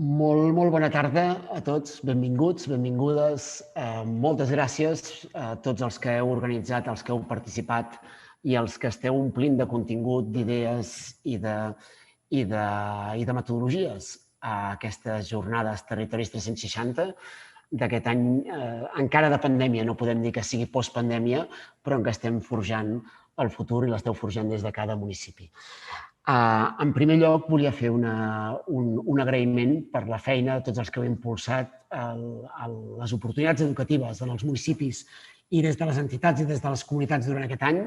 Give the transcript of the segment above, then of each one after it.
Molt bona tarda a tots, benvinguts, benvingudes. Moltes gràcies a tots els que heu organitzat, els que heu participat i els que esteu omplint de contingut, d'idees i de metodologies a aquestes jornades Territoris 360 d'aquest any, encara de pandèmia, no podem dir que sigui postpandèmia, però en què estem forjant el futur i l'esteu forjant des de cada municipi. En primer lloc, volia fer un agraïment per la feina de tots els que heu impulsat les oportunitats educatives en els municipis i des de les entitats i des de les comunitats durant aquest any.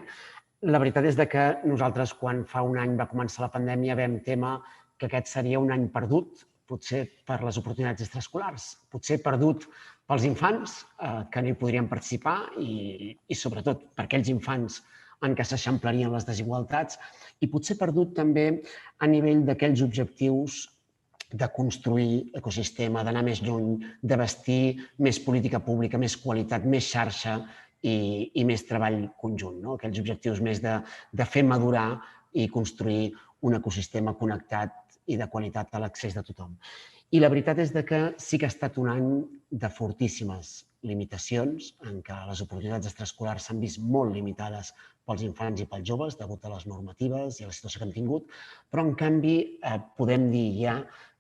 La veritat és que nosaltres, quan fa un any va començar la pandèmia, vam témer que aquest seria un any perdut, potser per les oportunitats extraescolars, potser perdut pels infants que no hi podrien participar i sobretot per aquells infants en què s'eixamplarien les desigualtats i potser perdut també a nivell d'aquells objectius de construir ecosistema, d'anar més lluny, de vestir més política pública, més qualitat, més xarxa i més treball conjunt. Aquells objectius més de fer madurar i construir un ecosistema connectat i de qualitat a l'accés de tothom. I la veritat és que sí que ha estat un any de fortíssimes limitacions, en què les oportunitats extraescolars s'han vist molt limitades pels infants i pels joves, degut a les normatives i a la situació que han tingut, però en canvi podem dir ja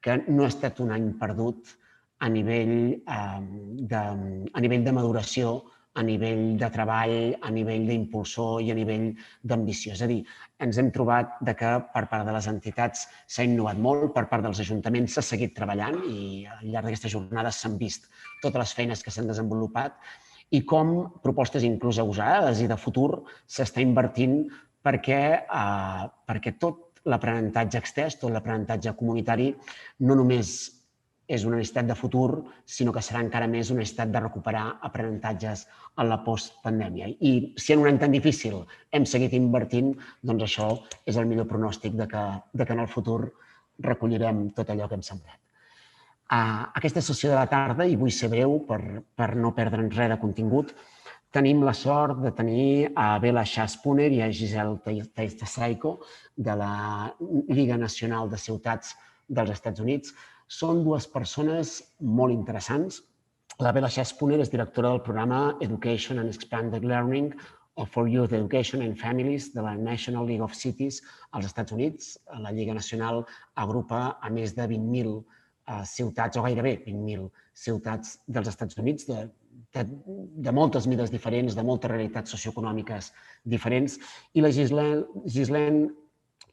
que no ha estat un any perdut a nivell de maduració, a nivell de treball, a nivell d'impulsor i a nivell d'ambició. És a dir, ens hem trobat que per part de les entitats s'ha innovat molt, per part dels ajuntaments s'ha seguit treballant i al llarg d'aquestes jornades s'han vist totes les feines que s'han desenvolupat i com propostes inclús agosarades i de futur s'està invertint perquè tot l'aprenentatge extès, tot l'aprenentatge comunitari, no només és una necessitat de futur, sinó que serà encara més una necessitat de recuperar aprenentatges en la postpandèmia. I si en un any tan difícil hem seguit invertint, doncs això és el millor pronòstic que en el futur recollirem tot allò que hem sembrat. Aquesta sessió de la tarda, i vull ser breu per no perdre'ns res de contingut, tenim la sort de tenir a Bela, Shah i a Gislene Tasayco de la Lliga Nacional de Ciutats dels Estats Units. Són dues persones molt interessants. La Bela Shah és directora del programa Education and Expanded Learning for Youth Education and Families de la National League of Cities als Estats Units. La Lliga Nacional agrupa a més de 20.000 ciutats, o gairebé 20.000 ciutats dels Estats Units, de moltes mides diferents, de moltes realitats socioeconòmiques diferents. I la Gislene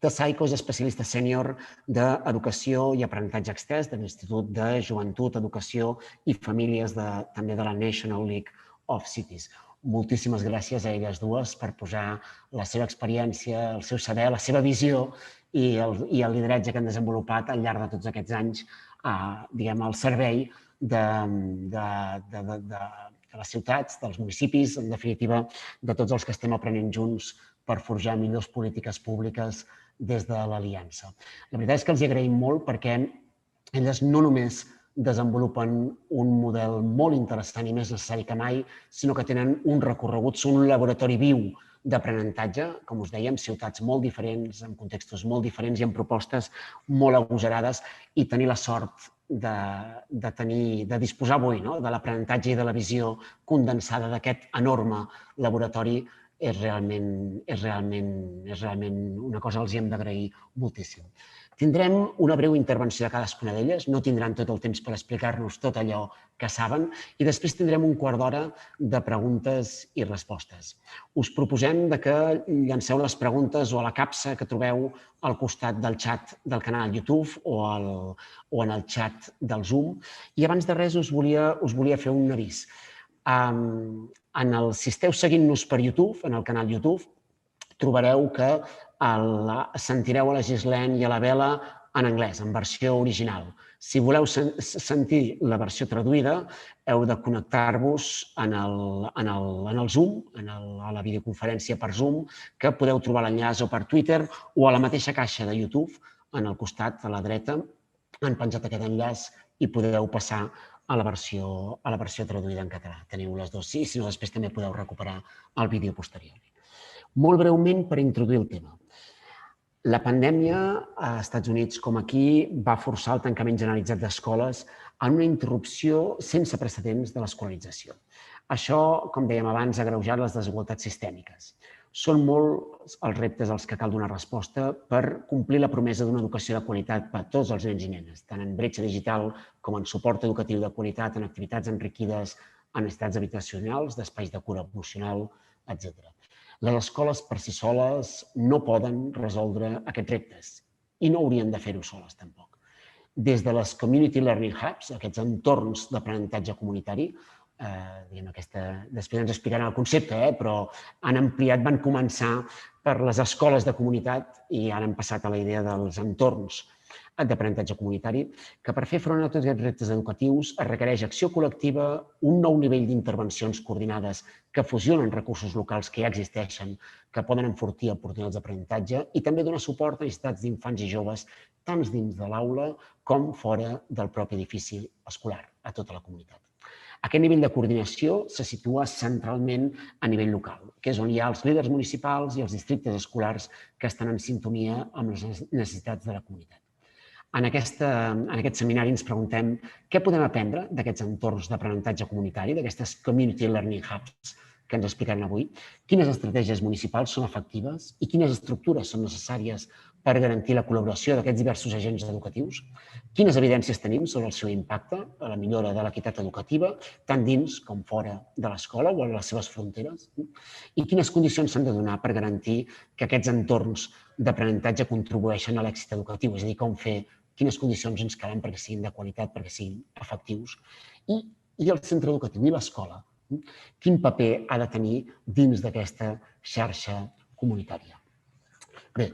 Tasayco és especialista sènior d'Educació i Aprenentatge Extès de l'Institut de Joventut, Educació i Famílies també de la National League of Cities. Moltíssimes gràcies a elles dues per posar la seva experiència, el seu saber, la seva visió i el lideratge que han desenvolupat al llarg de tots aquests anys al servei de les ciutats, dels municipis, en definitiva, de tots els que estem aprenent junts per forjar millors polítiques públiques des de l'Aliança. La veritat és que els agraïm molt perquè elles no només desenvolupen un model molt interessant i més necessari que mai, sinó que tenen un recorregut, són un laboratori viu d'aprenentatge, com us dèiem, ciutats molt diferents, en contextos molt diferents i amb propostes molt agosarades, i tenir la sort de disposar avui de l'aprenentatge i de la visió condensada d'aquest enorme laboratori és realment una cosa que els hi hem d'agrair moltíssim. Tindrem una breu intervenció de cadascuna d'elles, no tindran tot el temps per explicar-nos tot allò que saben i després tindrem un quart d'hora de preguntes i respostes. Us proposem que llanceu les preguntes o a la capsa que trobeu al costat del xat del canal YouTube o en el xat del Zoom. I abans de res us volia fer un avís. Si esteu seguint-nos per YouTube, en el canal YouTube, trobareu que sentireu a la Gislene i a la Bela en anglès, en versió original. Si voleu sentir la versió traduïda, heu de connectar-vos en el Zoom, a la videoconferència per Zoom, que podeu trobar l'enllaç o per Twitter o a la mateixa caixa de YouTube, en el costat a la dreta, han penjat aquest enllaç i podeu passar a la versió traduïda en català. Teniu les dues, i si no, després també podeu recuperar el vídeo posterior. Molt breument per introduir el tema. La pandèmia a Estats Units com aquí va forçar el tancament generalitzat d'escoles en una interrupció sense precedents de l'escolarització. Això, com dèiem abans, ha agreujat les desigualtats sistèmiques. Són molts els reptes als que cal donar resposta per complir la promesa d'una educació de qualitat per a tots els nens i nenes, tant en bretxa digital com en suport educatiu de qualitat, en activitats enriquides, en necessitats habitacionals, d'espais de cura emocional, etc. Les escoles per si soles no poden resoldre aquests reptes i no haurien de fer-ho soles tampoc. Des de les Community Learning Hubs, aquests entorns d'aprenentatge comunitari, després ens explicaran el concepte, però han ampliat, van començar per les escoles de comunitat i ara han passat a la idea dels entorns d'aprenentatge comunitari, que per fer front a tots aquests reptes educatius es requereix acció col·lectiva, un nou nivell d'intervencions coordinades que fusionen recursos locals que ja existeixen, que poden enfortir oportunitats d'aprenentatge i també donar suport a necessitats d'infants i joves tant dins de l'aula com fora del propi edifici escolar, a tota la comunitat. Aquest nivell de coordinació se situa centralment a nivell local, que és on hi ha els líders municipals i els districtes escolars que estan en sintonia amb les necessitats de la comunitat. En aquest seminari ens preguntem què podem aprendre d'aquests entorns d'aprenentatge comunitari, d'aquestes Community Learning Hubs que ens explicaran avui, quines estratègies municipals són efectives i quines estructures són necessàries per garantir la col·laboració d'aquests diversos agents educatius, quines evidències tenim sobre el seu impacte a la millora de l'equitat educativa, tant dins com fora de l'escola o a les seves fronteres, i quines condicions s'han de donar per garantir que aquests entorns d'aprenentatge contribueixen a l'èxit educatiu, és a dir, com fer, quines condicions ens calen perquè siguin de qualitat, perquè siguin efectius, i el centre educatiu i l'escola, quin paper ha de tenir dins d'aquesta xarxa comunitària. Bé,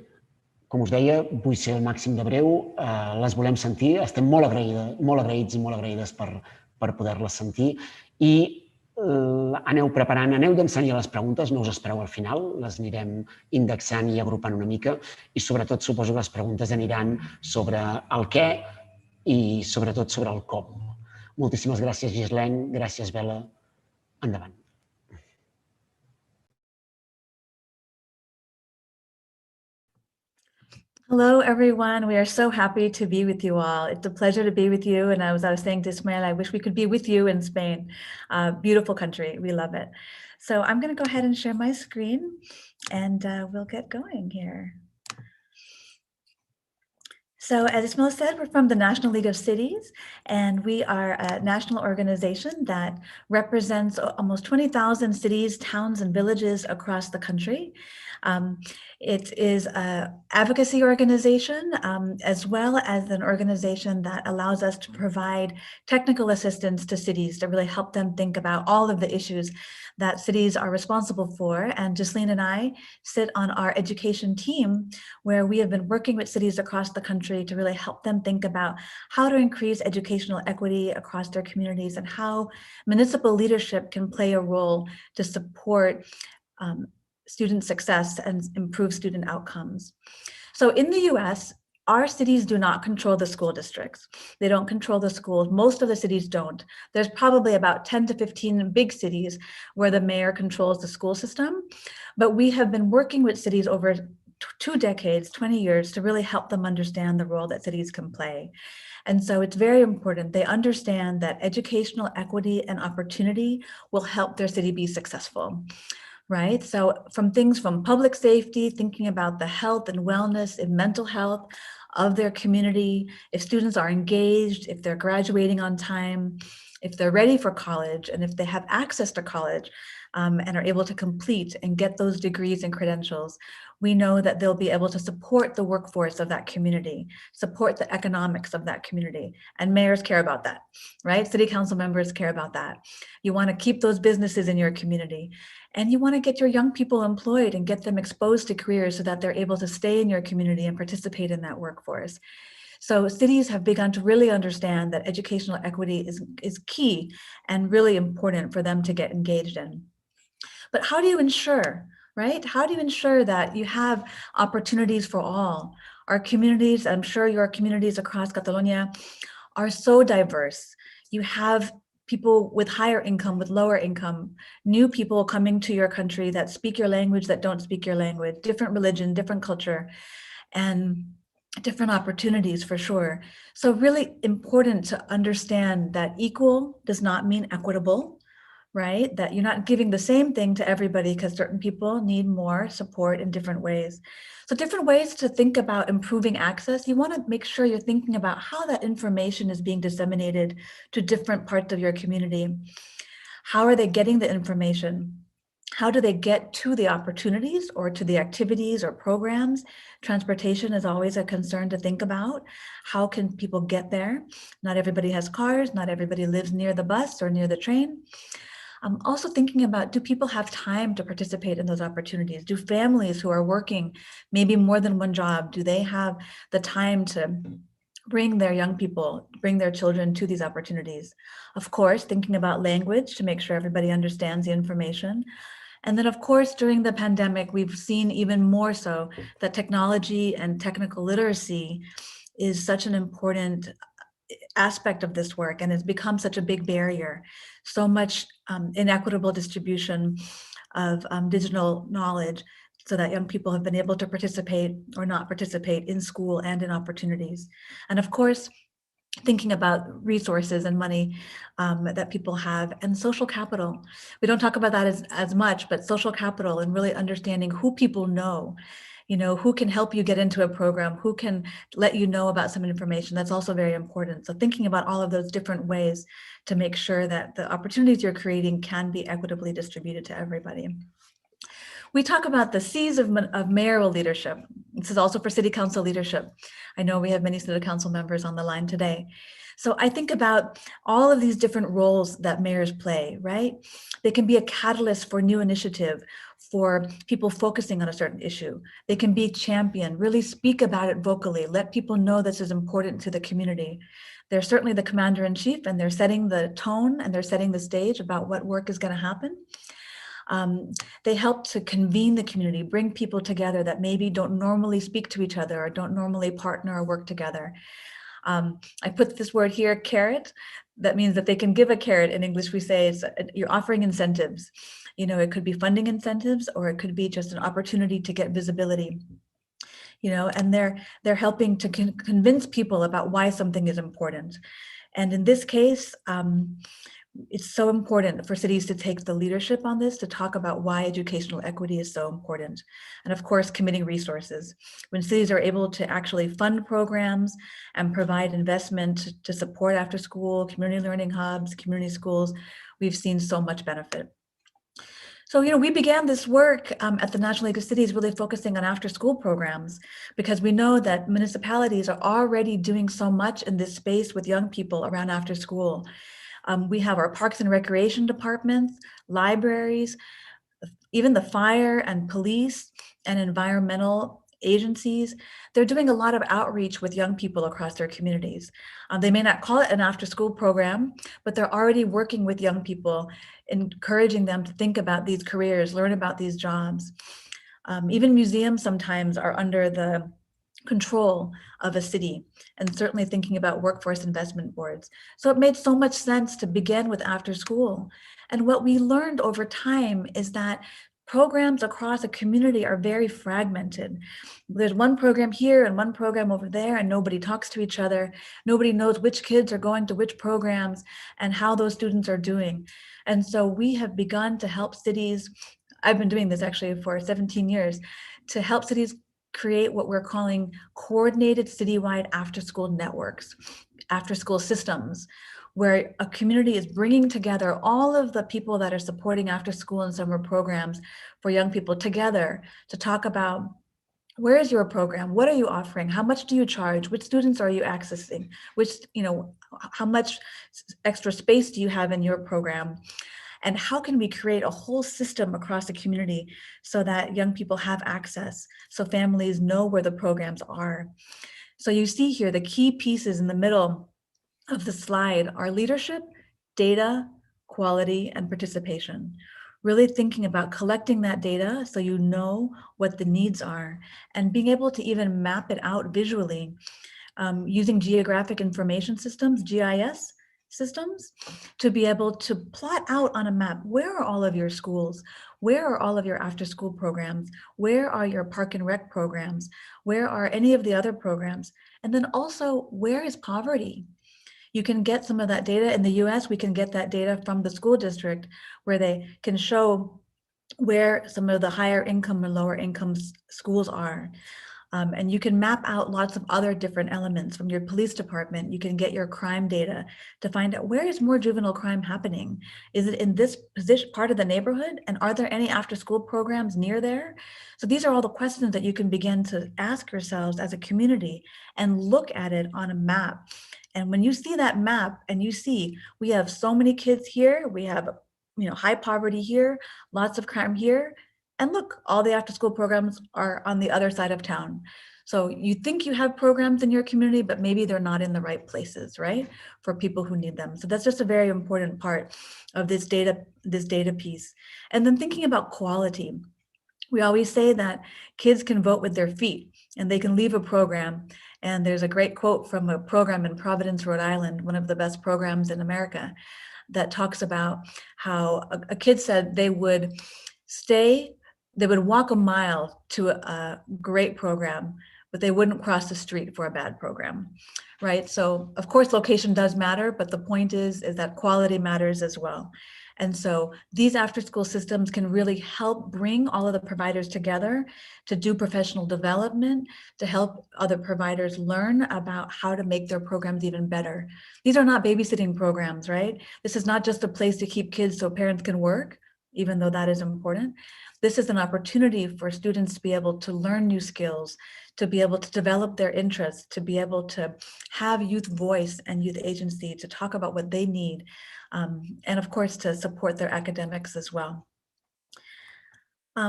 com us deia, vull ser el màxim de breu, les volem sentir, estem molt agraïts i molt agraïdes per poder-les sentir i aneu preparant, aneu llançant ja les preguntes, no us espereu al final, les anirem indexant i agrupant una mica i sobretot suposo que les preguntes aniran sobre el què i sobretot sobre el com. Moltíssimes gràcies, Gislene, gràcies, Bela. Endavant. Hello, everyone. We are so happy to be with you all. It's a pleasure to be with you. And as I was saying to Ismael, I wish we could be with you in Spain. Beautiful country. We love it. So I'm going to go ahead and share my screen and we'll get going here. So as Ismael said, we're from the National League of Cities, and we are a national organization that represents almost 20,000 cities, towns, and villages across the country. It is an advocacy organization, as well as an organization that allows us to provide technical assistance to cities to really help them think about all of the issues that cities are responsible for. And Gislene and I sit on our education team, where we have been working with cities across the country to really help them think about how to increase educational equity across their communities and how municipal leadership can play a role to support student success and improve student outcomes. So in the US, our cities do not control the school districts. They don't control the schools. Most of the cities don't. There's probably about 10 to 15 big cities where the mayor controls the school system. But we have been working with cities over 2 decades, 20 years, to really help them understand the role that cities can play. And so it's very important they understand that educational equity and opportunity will help their city be successful. Right? So from things from public safety, thinking about the health and wellness and mental health of their community, if students are engaged, if they're graduating on time, if they're ready for college, and if they have access to college and are able to complete and get those degrees and credentials, we know that they'll be able to support the workforce of that community, support the economics of that community. And mayors care about that, right? City council members care about that. You want to keep those businesses in your community. And you want to get your young people employed and get them exposed to careers so that they're able to stay in your community and participate in that workforce. So cities have begun to really understand that educational equity is key and really important for them to get engaged in. But how do you ensure, right? How do you ensure that you have opportunities for all? Our communities, I'm sure your communities across Catalonia are so diverse. You have people with higher income, with lower income, new people coming to your country that speak your language, that don't speak your language, different religion, different culture. and different opportunities for sure. So really important to understand that equal does not mean equitable, right? That you're not giving the same thing to everybody because certain people need more support in different ways. So different ways to think about improving access. You want to make sure you're thinking about how that information is being disseminated to different parts of your community. How are they getting the information? How do they get to the opportunities or to the activities or programs? Transportation is always a concern to think about. How can people get there? Not everybody has cars, not everybody lives near the bus or near the train. I'm also thinking about, do people have time to participate in those opportunities? Do families who are working maybe more than one job, do they have the time to bring their young people, bring their children to these opportunities? Of course, thinking about language to make sure everybody understands the information. And then of course, during the pandemic, we've seen even more so that technology and technical literacy is such an important aspect of this work, and it's become such a big barrier. So much inequitable distribution of digital knowledge so that young people have been able to participate or not participate in school and in opportunities. And of course, thinking about resources and money that people have, and social capital. We don't talk about that as much, but social capital and really understanding who people know, who can help you get into a program, who can let you know about some information. That's also very important. So thinking about all of those different ways to make sure that the opportunities you're creating can be equitably distributed to everybody. We talk about the C's of mayoral leadership. This is also for city council leadership. I know we have many city council members on the line today. So I think about all of these different roles that mayors play, right? They can be a catalyst for new initiative, for people focusing on a certain issue. They can be champion, really speak about it vocally, let people know this is important to the community. They're certainly the commander-in-chief, and they're setting the tone and they're setting the stage about what work is going to happen. They help to convene the community, bring people together that maybe don't normally speak to each other or don't normally partner or work together. I put this word here, carrot. That means that they can give a carrot. In English, we say you're offering incentives. It could be funding incentives, or it could be just an opportunity to get visibility. And they're helping to convince people about why something is important. And in this case, it's so important for cities to take the leadership on this, to talk about why educational equity is so important. And of course, committing resources. When cities are able to actually fund programs and provide investment to support after school, community learning hubs, community schools, we've seen so much benefit. So, we began this work at the National League of Cities really focusing on after school programs, because we know that municipalities are already doing so much in this space with young people around after school. We have our parks and recreation departments, libraries, even the fire and police and environmental agencies. They're doing a lot of outreach with young people across their communities. They may not call it an after-school program, but they're already working with young people, encouraging them to think about these careers, learn about these jobs. Even museums sometimes are under the control of a city, and certainly thinking about workforce investment boards. So it made so much sense to begin with after school. And what we learned over time is that programs across a community are very fragmented. There's one program here and one program over there, and nobody talks to each other. Nobody knows which kids are going to which programs and how those students are doing. And so we have begun to help cities, I've been doing this actually for 17 years, to help cities create what we're calling coordinated citywide after-school networks, after-school systems, where a community is bringing together all of the people that are supporting after-school and summer programs for young people together to talk about, where is your program? What are you offering? How much do you charge? Which students are you accessing? How much extra space do you have in your program? And how can we create a whole system across the community so that young people have access, so families know where the programs are? So you see here, the key pieces in the middle of the slide are leadership, data, quality, and participation. Really thinking about collecting that data so you know what the needs are, and being able to even map it out visually using geographic information systems, GIS, systems to be able to plot out on a map, where are all of your schools? Where are all of your after-school programs? Where are your park and rec programs? Where are any of the other programs? And then also, where is poverty? You can get some of that data. In the US, we can get that data from the school district where they can show where some of the higher income and lower income schools are. And you can map out lots of other different elements from your police department. You can get your crime data to find out, where is more juvenile crime happening? Is it in this part of the neighborhood? And are there any after school programs near there? So these are all the questions that you can begin to ask yourselves as a community and look at it on a map. And when you see that map and you see, we have so many kids here, we have high poverty here, lots of crime here, and look, all the after school programs are on the other side of town. So you think you have programs in your community, but maybe they're not in the right places, right? For people who need them. So that's just a very important part of this data piece. And then thinking about quality. We always say that kids can vote with their feet and they can leave a program. And there's a great quote from a program in Providence, Rhode Island, one of the best programs in America, that talks about how a kid said they would walk a mile to a great program, but they wouldn't cross the street for a bad program, right? So of course, location does matter, but the point is that quality matters as well. And so these after-school systems can really help bring all of the providers together to do professional development, to help other providers learn about how to make their programs even better. These are not babysitting programs, right? This is not just a place to keep kids so parents can work, even though that is important. This is an opportunity for students to be able to learn new skills, to be able to develop their interests, to be able to have youth voice and youth agency, to talk about what they need, and of course, to support their academics as well.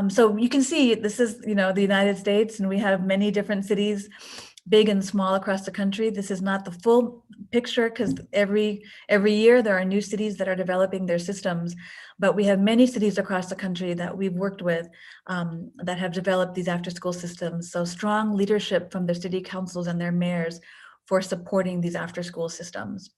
So you can see this is, the United States, and we have many different cities, big and small, across the country. This is not the full picture because every year there are new cities that are developing their systems, but we have many cities across the country that we've worked with that have developed these after-school systems. So strong leadership from their city councils and their mayors for supporting these after-school systems.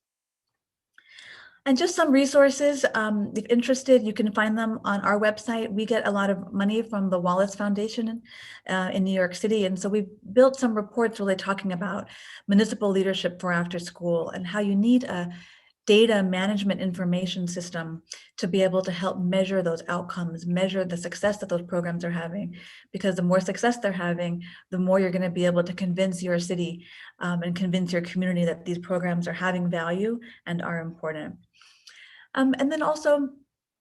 And just some resources, if interested, you can find them on our website. We get a lot of money from the Wallace Foundation in New York City. And so we built some reports really talking about municipal leadership for after school and how you need a data management information system to be able to help measure those outcomes, measure the success that those programs are having. Because the more success they're having, the more you're going to be able to convince your city and convince your community that these programs are having value and are important. And then also,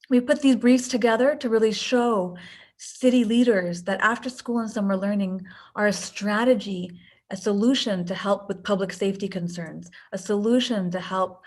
we put these briefs together to really show city leaders that after school and summer learning are a strategy, a solution to help with public safety concerns, a solution to help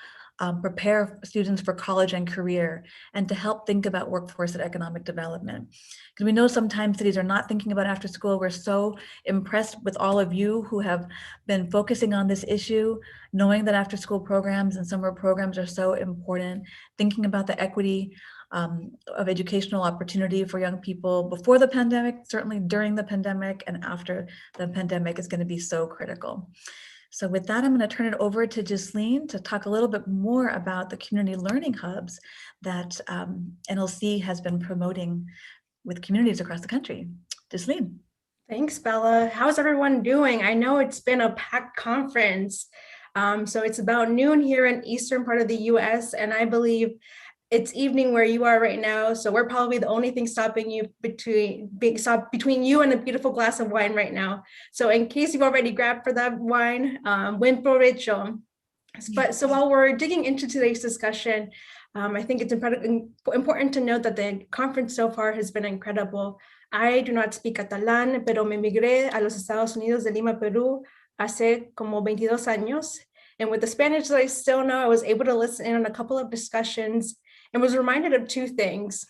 prepare students for college and career, and to help think about workforce and economic development. Because we know sometimes cities are not thinking about after school. We're so impressed with all of you who have been focusing on this issue, knowing that after school programs and summer programs are so important, thinking about the equity of educational opportunity for young people before the pandemic, certainly during the pandemic, and after the pandemic is going to be so critical. So with that, I'm going to turn it over to Gislene to talk a little bit more about the community learning hubs that NLC has been promoting with communities across the country. Gislene. Thanks, Bella. How's everyone doing? I know it's been a packed conference. So it's about noon here in eastern part of the US, and I believe it's evening where you are right now. So we're probably the only thing stopping you between you and a beautiful glass of wine right now. So in case you've already grabbed for that wine, buen provecho. But so while we're digging into today's discussion, I think it's important to note that the conference so far has been incredible. I do not speak Catalan, pero me migré a los Estados Unidos de Lima, Perú, hace como 22 años. And with the Spanish that I still know, I was able to listen in on a couple of discussions and was reminded of two things.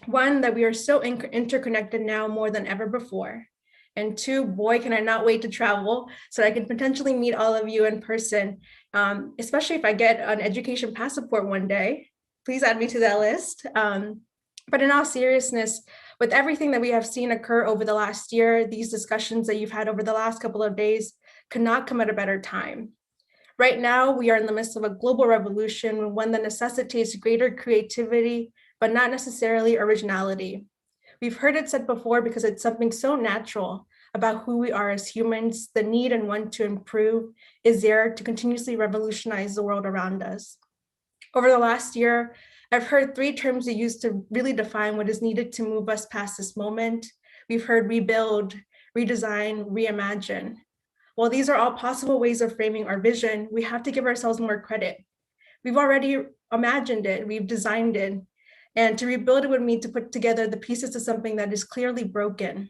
One, that we are so interconnected now more than ever before. And two, boy, can I not wait to travel so I can potentially meet all of you in person, especially if I get an education passport one day. Please add me to that list. But in all seriousness, with everything that we have seen occur over the last year, these discussions that you've had over the last couple of days could not come at a better time. Right now, we are in the midst of a global revolution, one that necessitates greater creativity, but not necessarily originality. We've heard it said before because it's something so natural about who we are as humans. The need and want to improve is there to continuously revolutionize the world around us. Over the last year, I've heard 3 terms used to really define what is needed to move us past this moment. We've heard rebuild, redesign, reimagine. While these are all possible ways of framing our vision, we have to give ourselves more credit. We've already imagined it, we've designed it, and to rebuild it would mean to put together the pieces to something that is clearly broken.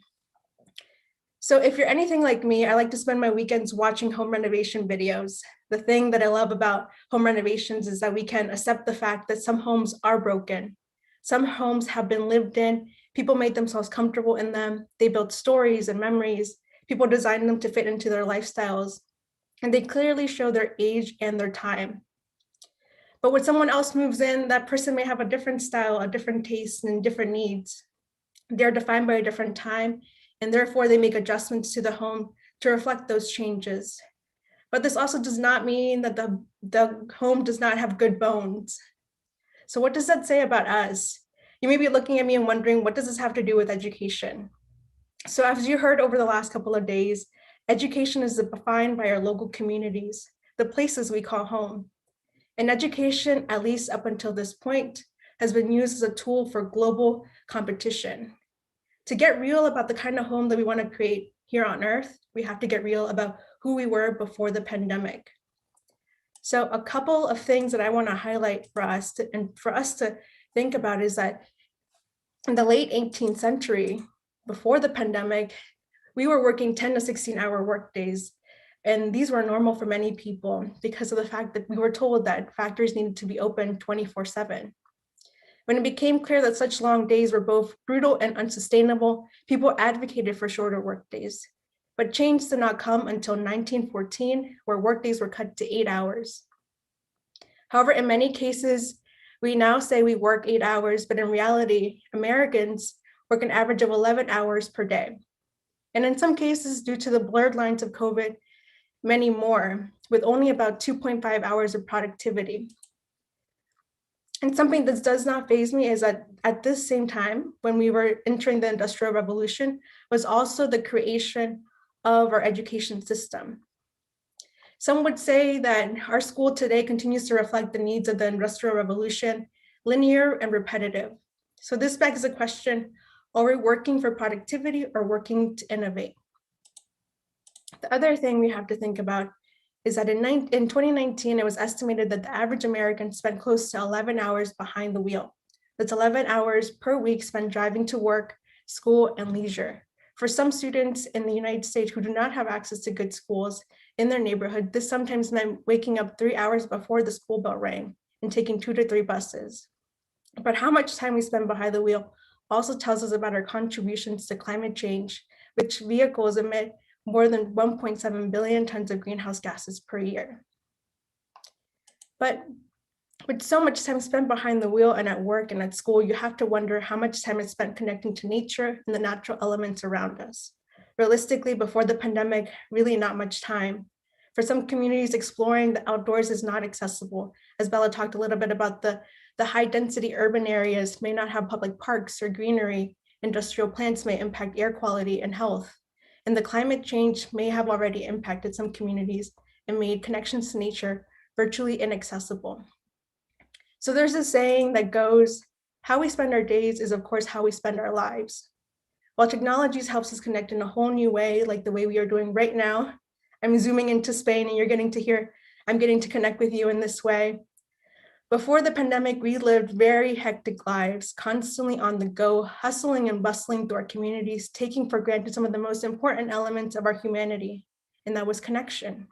So if you're anything like me, I like to spend my weekends watching home renovation videos. The thing that I love about home renovations is that we can accept the fact that some homes are broken. Some homes have been lived in, people made themselves comfortable in them, they built stories and memories, people designed them to fit into their lifestyles, and they clearly show their age and their time. But when someone else moves in, that person may have a different style, a different taste, and different needs. They're defined by a different time, and therefore they make adjustments to the home to reflect those changes. But this also does not mean that the home does not have good bones. So what does that say about us? You may be looking at me and wondering, what does this have to do with education? So as you heard over the last couple of days, education is defined by our local communities, the places we call home. And education, at least up until this point, has been used as a tool for global competition. To get real about the kind of home that we want to create here on Earth, we have to get real about who we were before the pandemic. So a couple of things that I want to highlight for us to think about is that in the late 18th century, before the pandemic, we were working 10 to 16-hour workdays. And these were normal for many people because of the fact that we were told that factories needed to be open 24/7. When it became clear that such long days were both brutal and unsustainable, people advocated for shorter workdays. But change did not come until 1914, where workdays were cut to 8 hours. However, in many cases, we now say we work 8 hours, but in reality, Americans work an average of 11 hours per day. And in some cases, due to the blurred lines of COVID, many more, with only about 2.5 hours of productivity. And something that does not faze me is that at this same time, when we were entering the Industrial Revolution, was also the creation of our education system. Some would say that our school today continues to reflect the needs of the Industrial Revolution, linear and repetitive. So this begs the question, are we working for productivity or working to innovate? The other thing we have to think about is that in 2019, it was estimated that the average American spent close to 11 hours behind the wheel. That's 11 hours per week spent driving to work, school, and leisure. For some students in the United States who do not have access to good schools in their neighborhood, this sometimes meant waking up 3 hours before the school bell rang and taking 2 to 3 buses. But how much time we spend behind the wheel also tells us about our contributions to climate change, which vehicles emit more than 1.7 billion tons of greenhouse gases per year. But with so much time spent behind the wheel and at work and at school, you have to wonder how much time is spent connecting to nature and the natural elements around us. Realistically, before the pandemic, really not much time. For some communities, exploring the outdoors is not accessible. As Bela talked a little bit about, the high density urban areas may not have public parks or greenery. Industrial plants may impact air quality and health. And the climate change may have already impacted some communities and made connections to nature virtually inaccessible. So there's a saying that goes, how we spend our days is of course how we spend our lives. While technology helps us connect in a whole new way, like the way we are doing right now, I'm zooming into Spain and you're getting to hear, I'm getting to connect with you in this way. Before the pandemic, we lived very hectic lives, constantly on the go, hustling and bustling through our communities, taking for granted some of the most important elements of our humanity, and that was connection.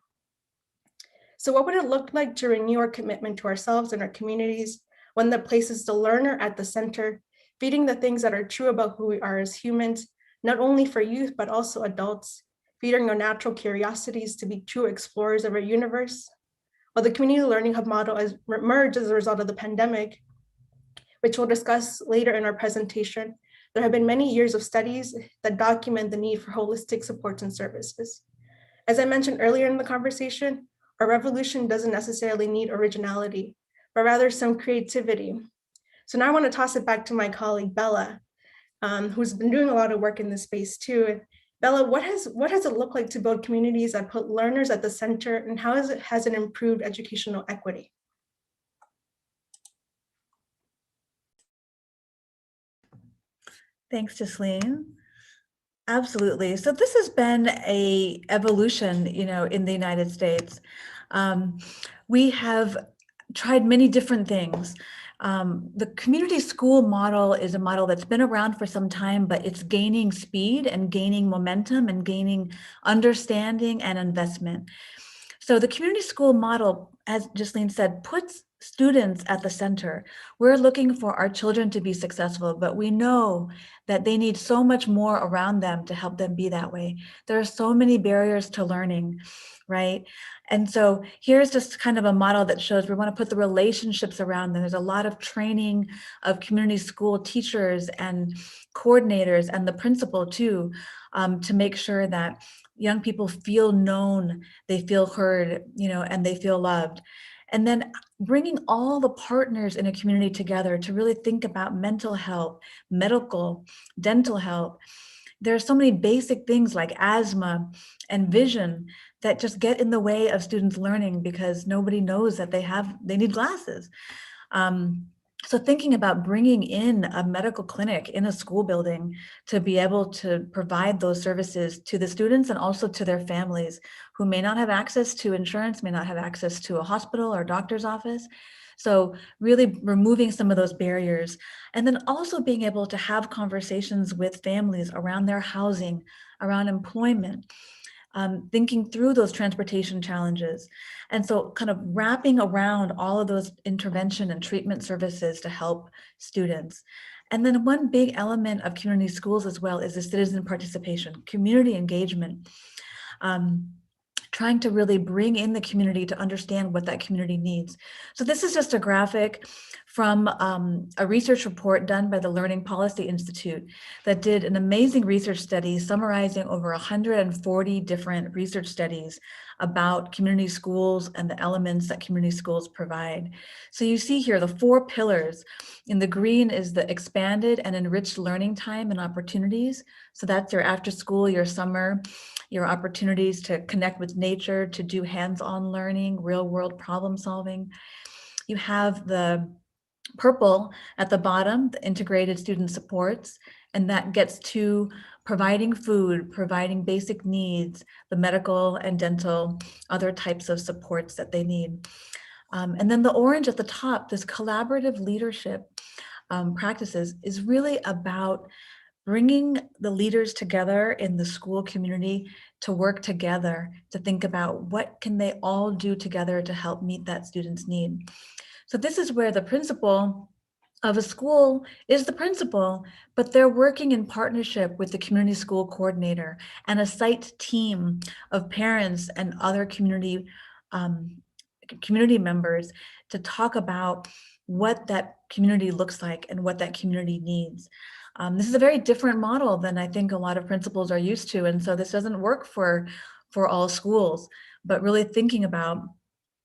So what would it look like to renew our commitment to ourselves and our communities, one that places the learner at the center, feeding the things that are true about who we are as humans, not only for youth, but also adults, feeding our natural curiosities to be true explorers of our universe? While the community learning hub model has emerged as a result of the pandemic, which we'll discuss later in our presentation, there have been many years of studies that document the need for holistic supports and services. As I mentioned earlier in the conversation, A revolution doesn't necessarily need originality, but rather some creativity. So now I want to toss it back to my colleague, Bela, who's been doing a lot of work in this space too. Bela, what does it look like to build communities that put learners at the center, and how has it improved educational equity? Thanks, Gislene. Absolutely. So this has been a evolution, in the United States. We have tried many different things. The community school model is a model that's been around for some time, but it's gaining speed and gaining momentum and gaining understanding and investment. So the community school model, as Gislene said, puts students at the center. We're looking for our children to be successful, but we know that they need so much more around them to help them be that way. There are so many barriers to learning, right? And so here's just kind of a model that shows we want to put the relationships around them. There's a lot of training of community school teachers and coordinators and the principal too, to make sure that young people feel known, they feel heard, and they feel loved. And then bringing all the partners in a community together to really think about mental health, medical, dental health. There are so many basic things like asthma and vision that just get in the way of students learning because nobody knows that they need glasses. So thinking about bringing in a medical clinic in a school building to be able to provide those services to the students and also to their families who may not have access to insurance, may not have access to a hospital or doctor's office. So really removing some of those barriers, and then also being able to have conversations with families around their housing, around employment, thinking through those transportation challenges. And so kind of wrapping around all of those intervention and treatment services to help students. And then one big element of community schools as well is the citizen participation, community engagement. Trying to really bring in the community to understand what that community needs. So this is just a graphic from a research report done by the Learning Policy Institute that did an amazing research study summarizing over 140 different research studies about community schools and the elements that community schools provide. So you see here the 4 pillars. In the green is the expanded and enriched learning time and opportunities. So that's your after school, your summer, your opportunities to connect with nature, to do hands-on learning, real-world problem solving. You have the purple at the bottom, the integrated student supports, and that gets to providing food, providing basic needs, the medical and dental, other types of supports that they need. And then the orange at the top, this collaborative leadership practices is really about bringing the leaders together in the school community to work together, to think about what can they all do together to help meet that student's need. So this is where the principal of a school is the principal, but they're working in partnership with the community school coordinator and a site team of parents and other community members to talk about what that community looks like and what that community needs. This is a very different model than I think a lot of principals are used to. And so this doesn't work for all schools, but really thinking about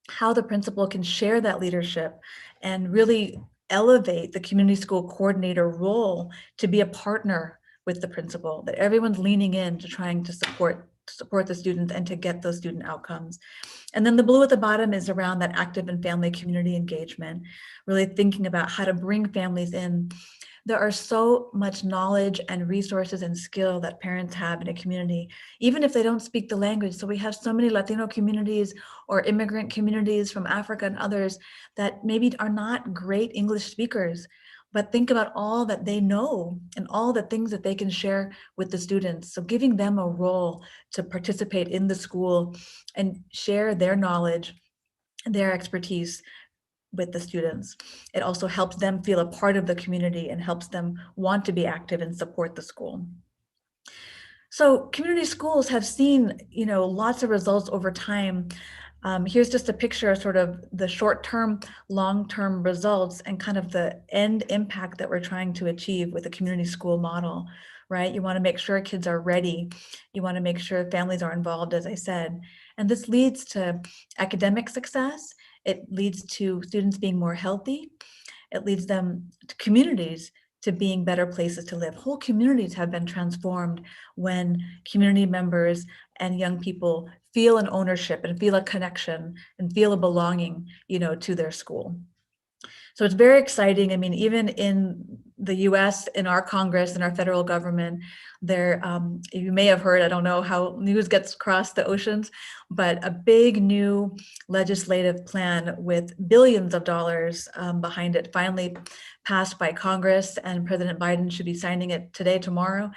how the principal can share that leadership and really elevate the community school coordinator role to be a partner with the principal, that everyone's leaning in to trying to support the students and to get those student outcomes. And then the blue at the bottom is around that active and family community engagement, really thinking about how to bring families in. There are so much knowledge and resources and skill that parents have in a community, even if they don't speak the language. So we have so many Latino communities or immigrant communities from Africa and others that maybe are not great English speakers, but think about all that they know and all the things that they can share with the students. So giving them a role to participate in the school and share their knowledge, their expertise with the students. It also helps them feel a part of the community and helps them want to be active and support the school. So community schools have seen, lots of results over time. Here's just a picture of sort of the short-term, long-term results and kind of the end impact that we're trying to achieve with the community school model. right? You want to make sure kids are ready. You want to make sure families are involved, as I said. And this leads to academic success. It leads to students being more healthy. It leads them to communities to being better places to live. Whole communities have been transformed when community members and young people feel an ownership and feel a connection and feel a belonging, to their school. So it's very exciting. I mean, even in the US, in our Congress, in our federal government, there, you may have heard, I don't know how news gets across the oceans, but a big new legislative plan with billions of dollars behind it finally passed by Congress, and President Biden should be signing it today, tomorrow,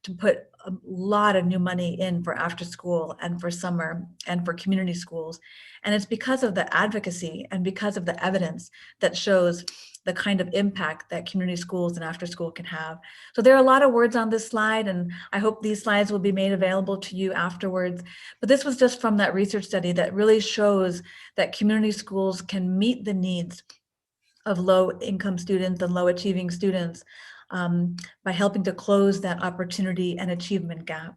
to put a lot of new money in for after school and for summer and for community schools. And it's because of the advocacy and because of the evidence that shows the kind of impact that community schools and after school can have. So there are a lot of words on this slide, and I hope these slides will be made available to you afterwards. But this was just from that research study that really shows that community schools can meet the needs of low-income students and low-achieving students by helping to close that opportunity and achievement gap.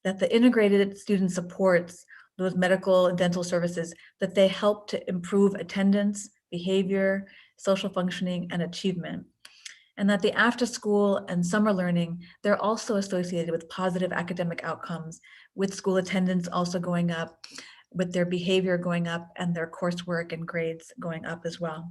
That the integrated student supports, those medical and dental services, that they help to improve attendance, behavior, social functioning, and achievement. And that the after school and summer learning, they're also associated with positive academic outcomes, with school attendance also going up, with their behavior going up, and their coursework and grades going up as well.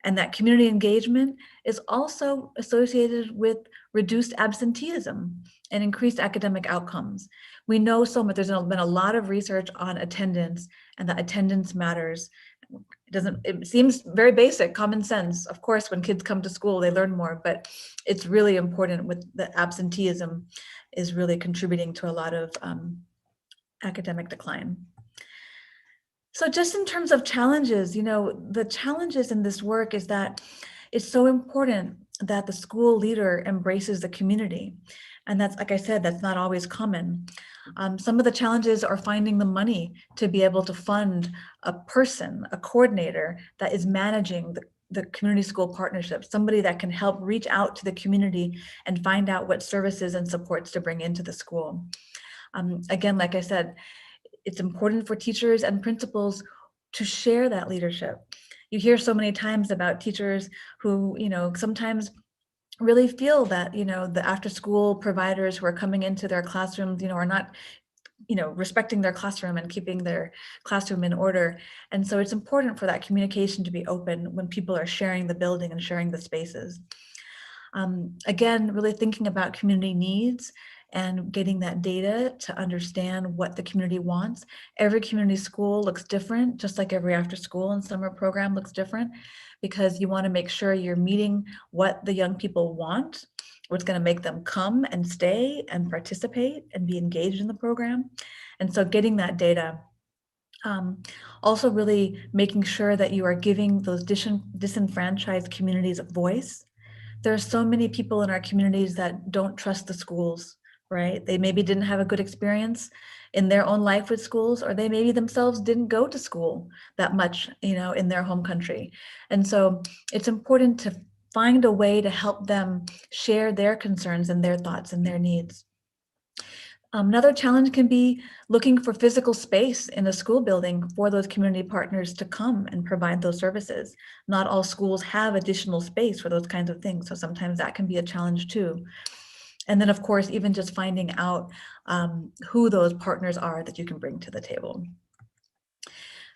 And that community engagement is also associated with reduced absenteeism and increased academic outcomes. We know so much, there's been a lot of research on attendance, and that attendance matters. It seems very basic, common sense. Of course, when kids come to school, they learn more, but it's really important with the absenteeism is really contributing to a lot of academic decline. So just in terms of challenges, the challenges in this work is that it's so important that the school leader embraces the community. And that's, like I said, that's not always common. Some of the challenges are finding the money to be able to fund a person, a coordinator that is managing the community school partnership, somebody that can help reach out to the community and find out what services and supports to bring into the school. Again, like I said, it's important for teachers and principals to share that leadership. You hear so many times about teachers who, sometimes really feel that, the after school providers who are coming into their classrooms, are not, respecting their classroom and keeping their classroom in order. And so it's important for that communication to be open when people are sharing the building and sharing the spaces. Again, really thinking about community needs and getting that data to understand what the community wants. Every community school looks different, just like every after school and summer program looks different, because you want to make sure you're meeting what the young people want, what's going to make them come and stay and participate and be engaged in the program. And so getting that data. Also really making sure that you are giving those disenfranchised communities a voice. There are so many people in our communities that don't trust the schools, right? They maybe didn't have a good experience in their own life with schools, or they maybe themselves didn't go to school that much, in their home country. And so it's important to find a way to help them share their concerns and their thoughts and their needs. Another challenge can be looking for physical space in a school building for those community partners to come and provide those services. Not all schools have additional space for those kinds of things, so sometimes that can be a challenge too. And then, of course, even just finding out who those partners are that you can bring to the table.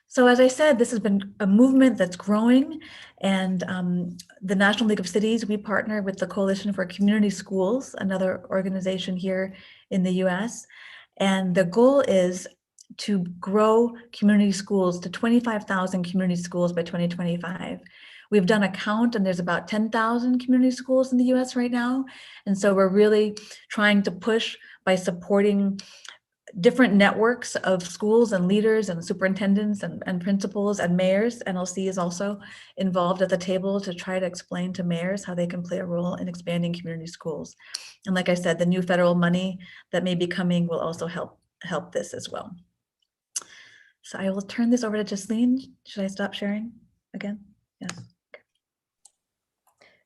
So as I said, this has been a movement that's growing, and the National League of Cities, we partner with the Coalition for Community Schools, another organization here in the US. And the goal is to grow community schools to 25,000 community schools by 2025. We've done a count, and there's about 10,000 community schools in the US right now. And so we're really trying to push by supporting different networks of schools and leaders and superintendents and principals and mayors. NLC is also involved at the table to try to explain to mayors how they can play a role in expanding community schools. And like I said, the new federal money that may be coming will also help this as well. So I will turn this over to Gislene. Should I stop sharing again? Yes.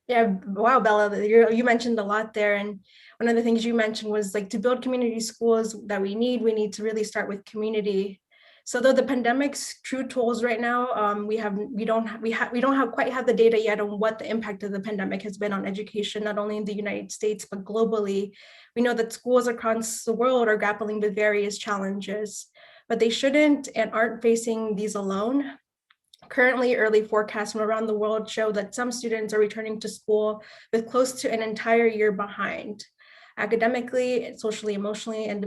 Yeah, wow, Bella, you mentioned a lot there. And one of the things you mentioned was like to build community schools that we need to really start with community. So though the pandemic's true tools right now, we don't quite have the data yet on what the impact of the pandemic has been on education, not only in the United States, but globally. We know that schools across the world are grappling with various challenges, but they shouldn't and aren't facing these alone. Currently, early forecasts from around the world show that some students are returning to school with close to an entire year behind, academically, socially, emotionally, and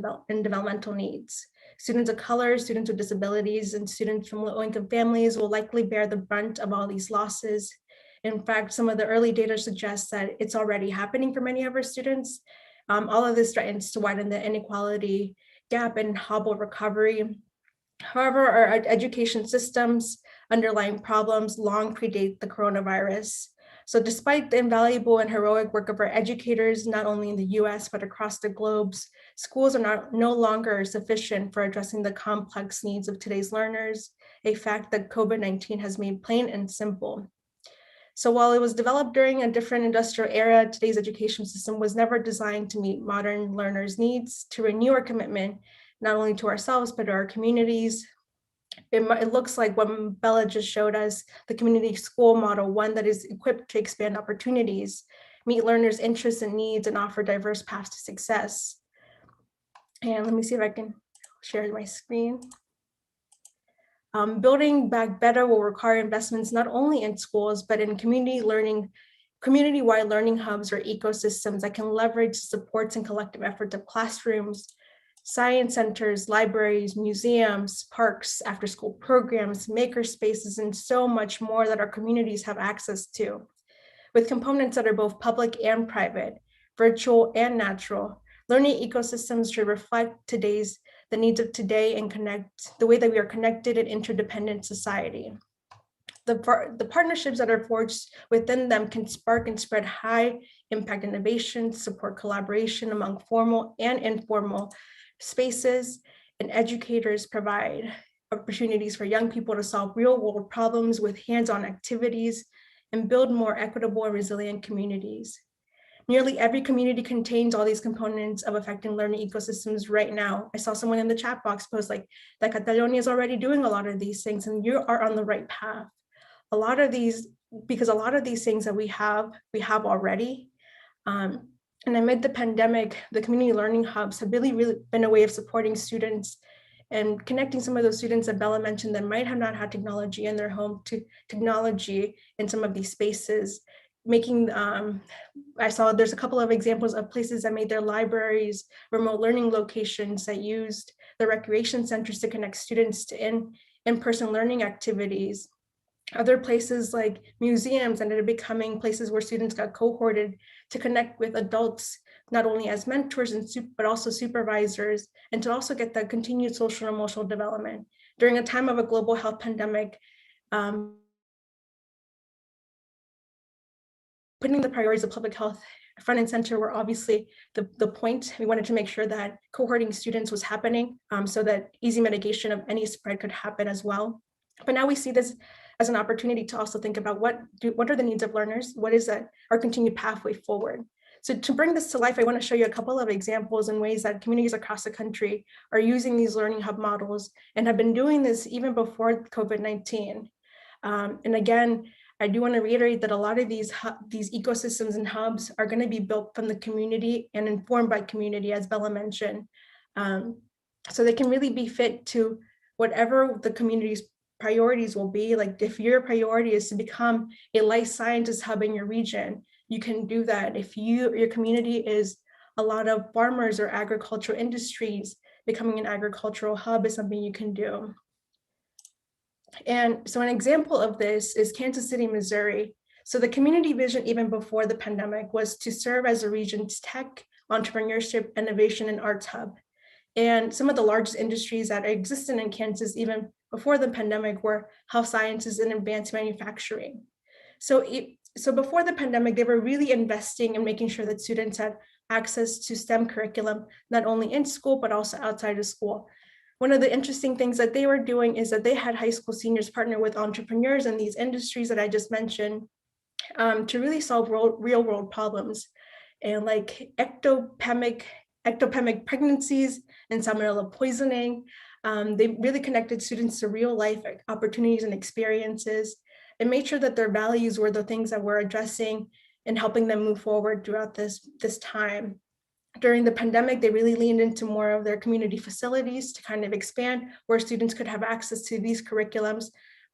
developmental needs. Students of color, students with disabilities, and students from low-income families will likely bear the brunt of all these losses. In fact, some of the early data suggests that it's already happening for many of our students. All of this threatens to widen the inequality gap and hobble recovery. However, our education systems underlying problems long predate the coronavirus. So despite the invaluable and heroic work of our educators, not only in the US, but across the globe, schools are no longer sufficient for addressing the complex needs of today's learners, a fact that COVID-19 has made plain and simple. So while it was developed during a different industrial era, today's education system was never designed to meet modern learners' needs, to renew our commitment, not only to ourselves, but to our communities. It looks like what Bela just showed us, the community school model, one that is equipped to expand opportunities, meet learners' interests and needs, and offer diverse paths to success. And let me see if I can share my screen. Building back better will require investments not only in schools, but in community-wide learning hubs or ecosystems that can leverage the supports and collective efforts of classrooms, science centers, libraries, museums, parks, after-school programs, maker spaces, and so much more that our communities have access to, with components that are both public and private, virtual and natural. Learning ecosystems should reflect the needs of today and connect the way that we are connected in interdependent society. The partnerships that are forged within them can spark and spread high impact innovation, support collaboration among formal and informal spaces, and educators provide opportunities for young people to solve real world problems with hands-on activities and build more equitable and resilient communities. Nearly every community contains all these components of affecting learning ecosystems right now. I saw someone in the chat box post like that Catalonia is already doing a lot of these things, and you are on the right path. Because a lot of these things that we have already. And amid the pandemic, the community learning hubs have really been a way of supporting students and connecting some of those students that Bela mentioned that might have not had technology in their home to technology in some of these spaces. I saw there's a couple of examples of places that made their libraries remote learning locations that used the recreation centers to connect students to in-person learning activities. Other places like museums ended up becoming places where students got cohorted to connect with adults, not only as mentors but also supervisors, and to also get that continued social and emotional development. During a time of a global health pandemic, putting the priorities of public health front and center were obviously the point. We wanted to make sure that cohorting students was happening so that easy mitigation of any spread could happen as well. But now we see this as an opportunity to also think about what are the needs of learners? What is our continued pathway forward? So to bring this to life, I want to show you a couple of examples and ways that communities across the country are using these learning hub models and have been doing this even before COVID-19. And again, I do want to reiterate that a lot of these ecosystems and hubs are going to be built from the community and informed by community, as Bela mentioned. So they can really be fit to whatever the community's priorities will be. Like if your priority is to become a life sciences hub in your region, you can do that. If your community is a lot of farmers or agricultural industries, becoming an agricultural hub is something you can do. And so an example of this is Kansas City, Missouri. So the community vision, even before the pandemic, was to serve as a region's tech, entrepreneurship, innovation, and arts hub. And some of the largest industries that existed in Kansas, even before the pandemic, were health sciences and advanced manufacturing. So before the pandemic, they were really investing in making sure that students had access to STEM curriculum, not only in school, but also outside of school. One of the interesting things that they were doing is that they had high school seniors partner with entrepreneurs in these industries that I just mentioned to really solve real world problems. and like ectopemic pregnancies and salmonella poisoning. They really connected students to real life opportunities and experiences and made sure that their values were the things that we're addressing and helping them move forward throughout this time. During the pandemic, they really leaned into more of their community facilities to kind of expand where students could have access to these curriculums,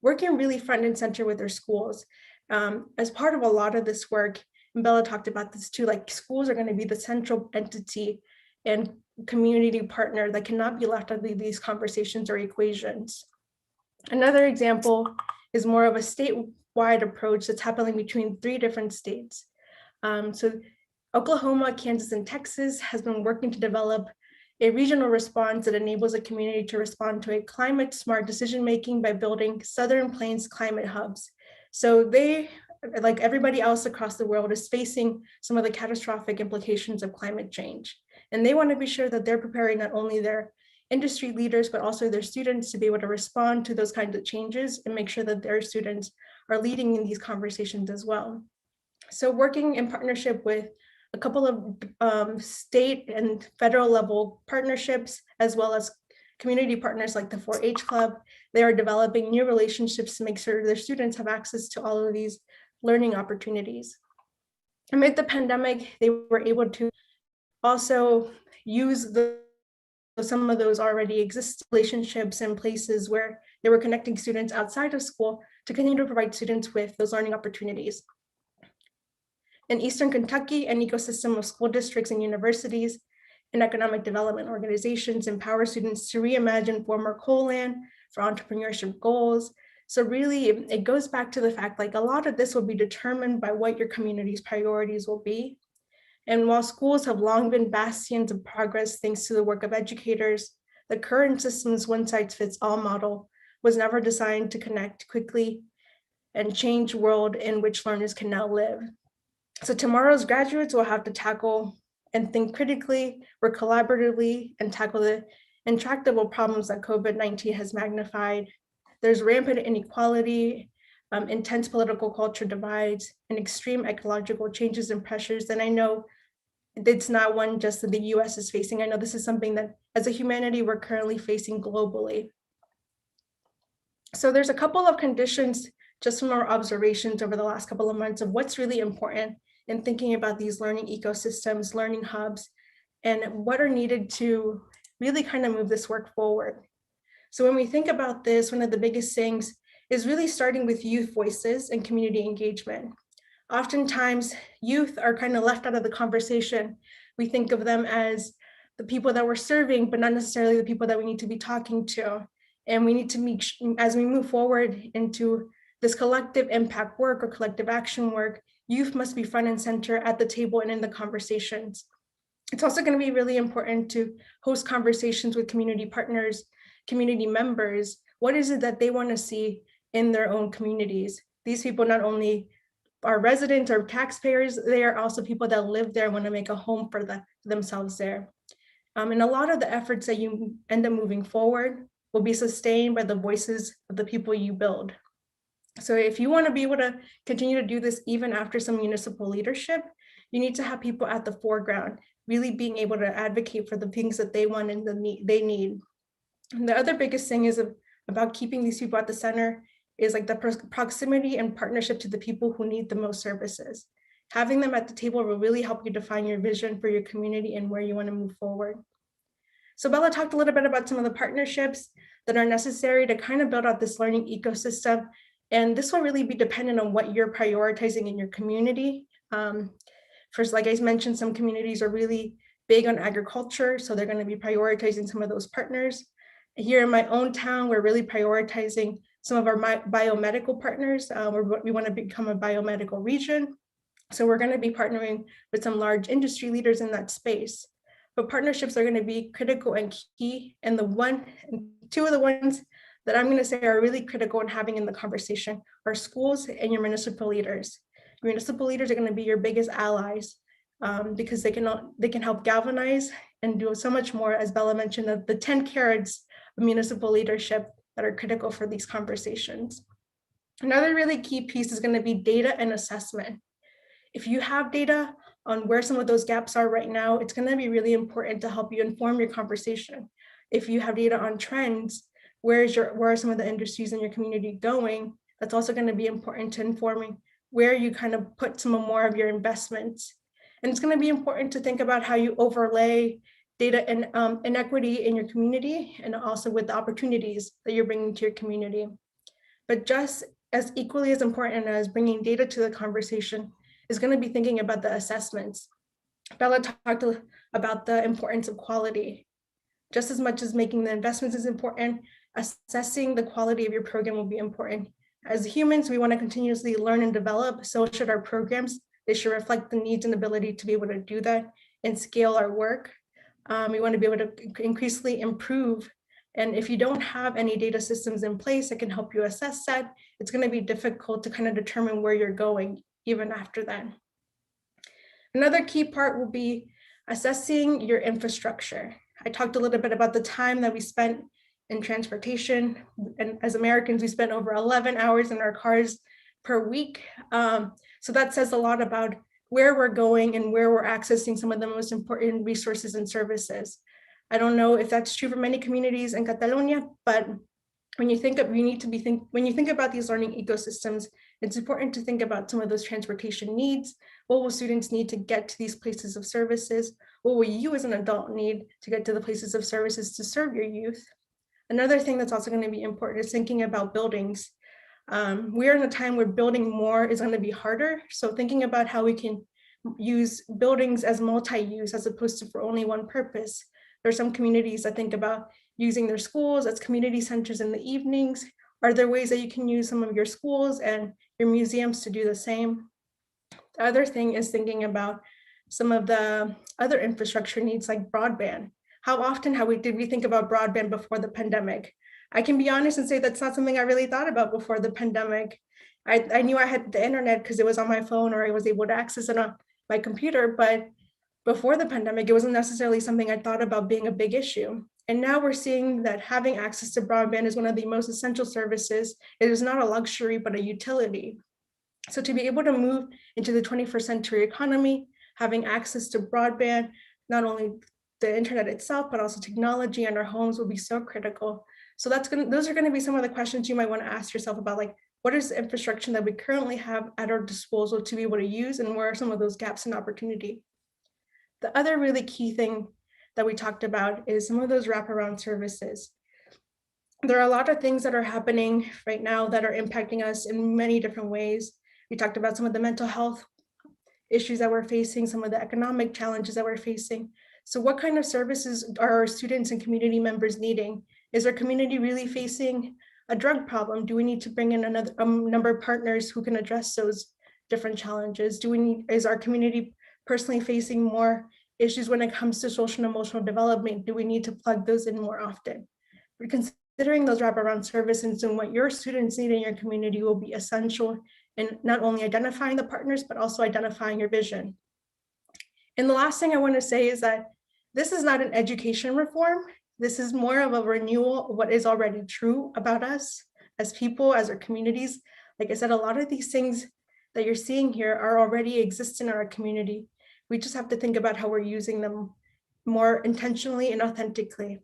working really front and center with their schools. As part of a lot of this work, and Bela talked about this too, like schools are going to be the central entity and community partner that cannot be left out of these conversations or equations. Another example is more of a statewide approach that's happening between 3 different states. So Oklahoma, Kansas, and Texas has been working to develop a regional response that enables a community to respond to a climate smart decision-making by building Southern Plains climate hubs. So they, like everybody else across the world, is facing some of the catastrophic implications of climate change. And they want to be sure that they're preparing not only their industry leaders, but also their students to be able to respond to those kinds of changes and make sure that their students are leading in these conversations as well. So working in partnership with a couple of state and federal level partnerships, as well as community partners like the 4-H Club, they are developing new relationships to make sure their students have access to all of these learning opportunities. Amid the pandemic, they were able to also use some of those already existing relationships in places where they were connecting students outside of school to continue to provide students with those learning opportunities. In Eastern Kentucky, an ecosystem of school districts and universities and economic development organizations empower students to reimagine former coal land for entrepreneurship goals. So really, it goes back to the fact, like, a lot of this will be determined by what your community's priorities will be. And while schools have long been bastions of progress thanks to the work of educators, the current system's one-size-fits-all model was never designed to connect quickly and change the world in which learners can now live. So tomorrow's graduates will have to tackle and think critically, work collaboratively, and tackle the intractable problems that COVID-19 has magnified. There's rampant inequality, intense political culture divides, and extreme ecological changes and pressures. And I know it's not one just that the US is facing. I know this is something that as a humanity, we're currently facing globally. So there's a couple of conditions just from our observations over the last couple of months of what's really important in thinking about these learning ecosystems, learning hubs, and what are needed to really kind of move this work forward. So when we think about this, one of the biggest things is really starting with youth voices and community engagement. Oftentimes, youth are kind of left out of the conversation. We think of them as the people that we're serving, but not necessarily the people that we need to be talking to. And we need to make, as we move forward into this collective impact work or collective action work, youth must be front and center at the table and in the conversations. It's also going to be really important to host conversations with community partners, community members. What is it that they want to see in their own communities? These people not only are residents or taxpayers, they are also people that live there and want to make a home for themselves there. And a lot of the efforts that you end up moving forward will be sustained by the voices of the people you build. So if you want to be able to continue to do this even after some municipal leadership, you need to have people at the foreground, really being able to advocate for the things that they want and they need. And the other biggest thing is about keeping these people at the center is like the proximity and partnership to the people who need the most services. Having them at the table will really help you define your vision for your community and where you want to move forward. So Bela talked a little bit about some of the partnerships that are necessary to kind of build out this learning ecosystem. And this will really be dependent on what you're prioritizing in your community. First, like I mentioned, some communities are really big on agriculture, so they're going to be prioritizing some of those partners. Here in my own town, we're really prioritizing some of our biomedical partners. We want to become a biomedical region. So we're going to be partnering with some large industry leaders in that space. But partnerships are going to be critical and key. And two of the ones that I'm going to say are really critical in having in the conversation are schools and your municipal leaders. Your municipal leaders are going to be your biggest allies because they can help galvanize and do so much more, as Bela mentioned, the 10 carats of municipal leadership that are critical for these conversations. Another really key piece is going to be data and assessment. If you have data, on where some of those gaps are right now, it's going to be really important to help you inform your conversation. If you have data on trends, where are some of the industries in your community going? That's also going to be important to informing where you kind of put some more of your investments. And it's going to be important to think about how you overlay data and inequity in your community, and also with the opportunities that you're bringing to your community. But just as equally as important as bringing data to the conversation is going to be thinking about the assessments. Bela talked about the importance of quality. Just as much as making the investments is important, assessing the quality of your program will be important. As humans, we want to continuously learn and develop, so should our programs. They should reflect the needs and ability to be able to do that and scale our work. We want to be able to increasingly improve. And if you don't have any data systems in place that can help you assess that, it's going to be difficult to kind of determine where you're going even after that. Another key part will be assessing your infrastructure. I talked a little bit about the time that we spent in transportation. And as Americans, we spent over 11 hours in our cars per week. So that says a lot about where we're going and where we're accessing some of the most important resources and services. I don't know if that's true for many communities in Catalonia, but when you think about these learning ecosystems, it's important to think about some of those transportation needs. What will students need to get to these places of services? What will you as an adult need to get to the places of services to serve your youth? Another thing that's also going to be important is thinking about buildings. We are in a time where building more is going to be harder. So thinking about how we can use buildings as multi-use as opposed to for only one purpose. There are some communities that think about using their schools as community centers in the evenings. Are there ways that you can use some of your schools and your museums to do the same? The other thing is thinking about some of the other infrastructure needs like broadband. How often did we think about broadband before the pandemic? I can be honest and say that's not something I really thought about before the pandemic. I knew I had the internet because it was on my phone or I was able to access it on my computer, but before the pandemic, it wasn't necessarily something I thought about being a big issue. And now we're seeing that having access to broadband is one of the most essential services. It is not a luxury, but a utility. So to be able to move into the 21st century economy, having access to broadband, not only the internet itself, but also technology in our homes will be so critical. So those are going to be some of the questions you might want to ask yourself about, like, what is the infrastructure that we currently have at our disposal to be able to use, and where are some of those gaps in opportunity? The other really key thing that we talked about is some of those wraparound services. There are a lot of things that are happening right now that are impacting us in many different ways. We talked about some of the mental health issues that we're facing, some of the economic challenges that we're facing. So what kind of services are our students and community members needing? Is our community really facing a drug problem? Do we need to bring in another number of partners who can address those different challenges? Is our community personally facing more issues when it comes to social and emotional development? Do we need to plug those in more often? We're considering those wraparound services and what your students need in your community will be essential in not only identifying the partners, but also identifying your vision. And the last thing I want to say is that this is not an education reform. This is more of a renewal of what is already true about us as people, as our communities. Like I said, a lot of these things that you're seeing here are already exist in our community. We just have to think about how we're using them more intentionally and authentically.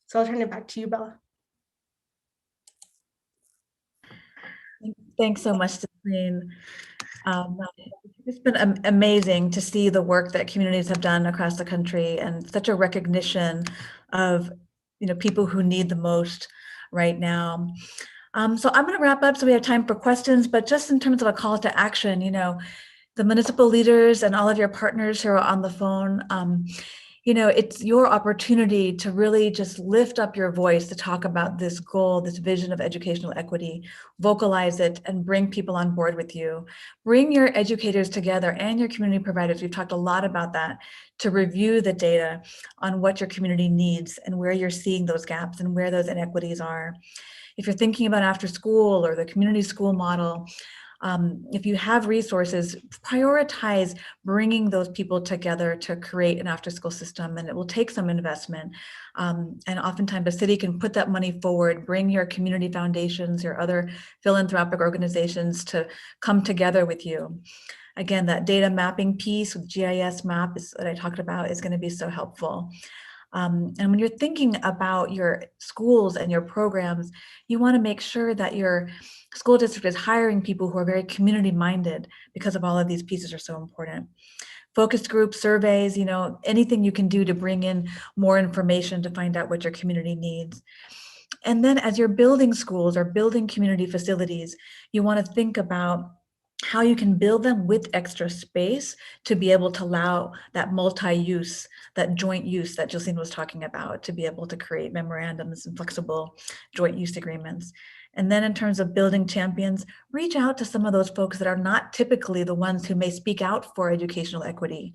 So I'll turn it back to you, Bela. Thanks so much, Gislene. It's been amazing to see the work that communities have done across the country, and such a recognition of, people who need the most right now. So I'm going to wrap up so we have time for questions, but just in terms of a call to action, the municipal leaders and all of your partners who are on the phone, it's your opportunity to really just lift up your voice to talk about this goal, this vision of educational equity, vocalize it, and bring people on board with you. Bring your educators together and your community providers. We've talked a lot about that, to review the data on what your community needs and where you're seeing those gaps and where those inequities are. If you're thinking about after school or the community school model, if you have resources, prioritize bringing those people together to create an after-school system, and it will take some investment. And oftentimes the city can put that money forward, bring your community foundations, your other philanthropic organizations to come together with you. Again, that data mapping piece with GIS map that I talked about is going to be so helpful. And when you're thinking about your schools and your programs, you want to make sure that your school district is hiring people who are very community minded, because of all of these pieces are so important. Focus group surveys, anything you can do to bring in more information to find out what your community needs. And then as you're building schools or building community facilities, you want to think about how you can build them with extra space to be able to allow that multi-use, that joint use that Gislene was talking about, to be able to create memorandums and flexible joint use agreements. And then in terms of building champions, reach out to some of those folks that are not typically the ones who may speak out for educational equity.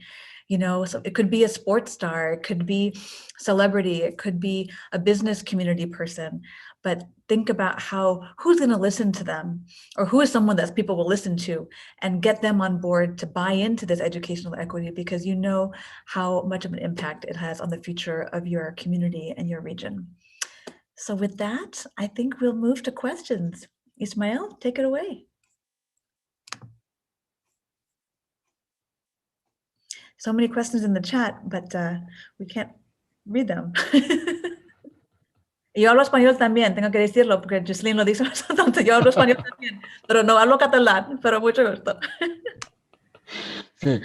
So it could be a sports star, it could be celebrity, it could be a business community person, but think about who's going to listen to them, or who is someone that people will listen to, and get them on board to buy into this educational equity, because you know how much of an impact it has on the future of your community and your region. So with that, I think we'll move to questions. Ismael, take it away. So many questions in the chat, but we can't read them. Yo hablo español también, tengo que decirlo, porque Gislene lo dice bastante. Yo hablo español también, pero no hablo catalán, pero mucho gusto. Sí,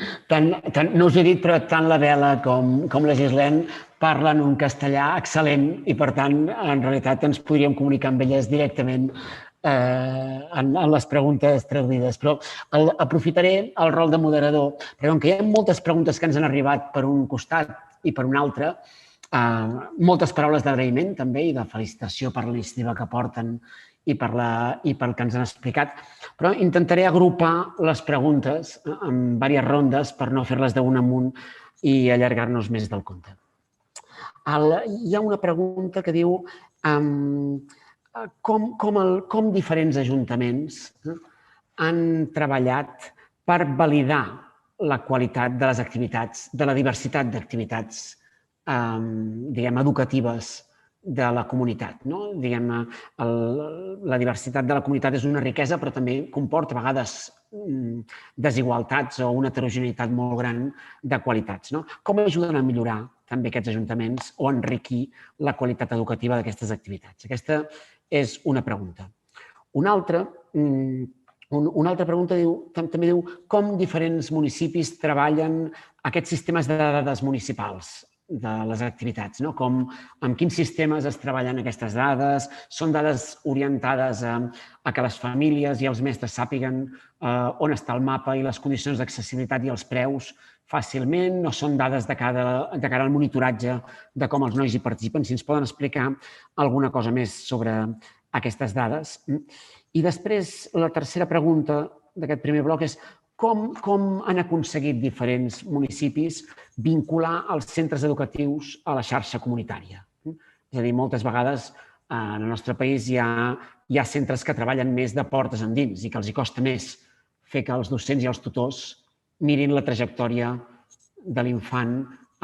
no us he dit, però tant la Bela com la Gislene parlen un castellà excel·lent i, per tant, en realitat ens podríem comunicar amb elles directament en les preguntes traduïdes. Però aprofitaré el rol de moderador, perquè com que hi ha moltes preguntes que ens han arribat per un costat i per un altre, moltes paraules d'agraïment també i de felicitació per l'iniciativa que porten i pel que ens han explicat, però intentaré agrupar les preguntes en diverses rondes per no fer-les d'un amunt i allargar-nos més del compte. Hi ha una pregunta que diu com diferents ajuntaments han treballat per validar la qualitat de les activitats, de la diversitat d'activitats, diguem, educatives de la comunitat. Diguem-ne, la diversitat de la comunitat és una riquesa, però també comporta a vegades desigualtats o una heterogeneïtat molt gran de qualitats. Com ajuden a millorar també aquests ajuntaments o a enriquir la qualitat educativa d'aquestes activitats? Aquesta és una pregunta. Una altra pregunta també diu com diferents municipis treballen aquests sistemes de dades municipals de les activitats, amb quins sistemes es treballen aquestes dades, són dades orientades a que les famílies i els mestres sàpiguen on està el mapa i les condicions d'accessibilitat i els preus fàcilment, o són dades de cara al monitoratge de com els nois hi participen, si ens poden explicar alguna cosa més sobre aquestes dades. I després, la tercera pregunta d'aquest primer bloc és com han aconseguit diferents municipis vincular els centres educatius a la xarxa comunitària. És a dir, moltes vegades en el nostre país hi ha centres que treballen més de portes endins i que els hi costa més fer que els docents i els tutors mirin la trajectòria de l'infant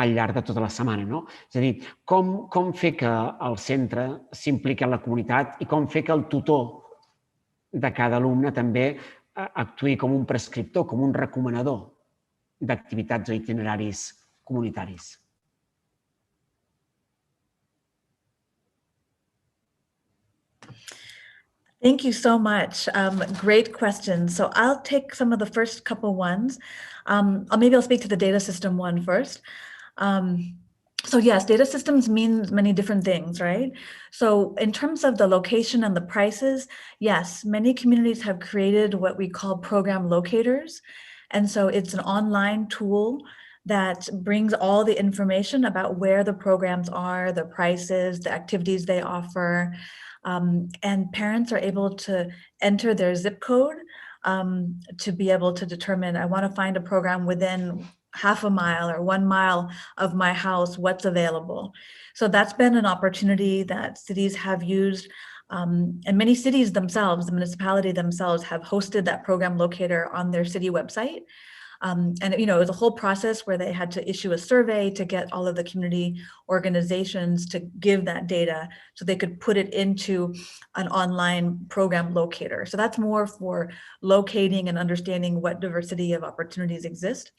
al llarg de tota la setmana. És a dir, com fer que el centre s'impliqui en la comunitat i com fer que el tutor de cada alumne també actuï com un prescriptor, com un recomanador d'activitats o itineraris comunitaris. Thank you so much. Great questions. So I'll take some of the first couple ones. Maybe I'll speak to the data system one first. So yes, data systems mean many different things, right? So in terms of the location and the prices, yes, many communities have created what we call program locators. And so it's an online tool that brings all the information about where the programs are, the prices, the activities they offer. And parents are able to enter their zip code to be able to determine, I want to find a program within half a mile or 1 mile of my house, what's available. So that's been an opportunity that cities have used. And many cities themselves, the municipality themselves, have hosted that program locator on their city website. And it was a whole process where they had to issue a survey to get all of the community organizations to give that data so they could put it into an online program locator. So that's more for locating and understanding what diversity of opportunities exist.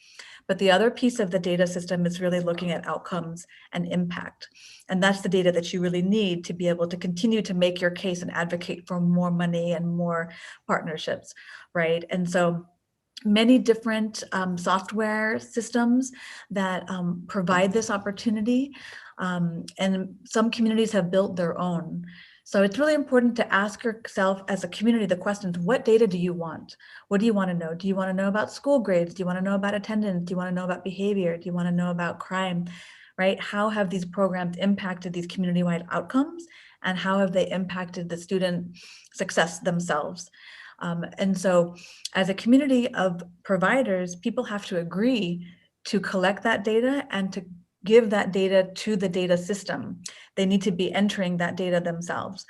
But the other piece of the data system is really looking at outcomes and impact. And that's the data that you really need to be able to continue to make your case and advocate for more money and more partnerships, right? And so many different software systems that provide this opportunity. And some communities have built their own. So it's really important to ask yourself as a community the questions: what data do you want? What do you want to know? Do you want to know about school grades? Do you want to know about attendance? Do you want to know about behavior? Do you want to know about crime, right? How have these programs impacted these community-wide outcomes? And how have they impacted the student success themselves? And so as a community of providers, people have to agree to collect that data and to give that data to the data system. They need to be entering that data themselves,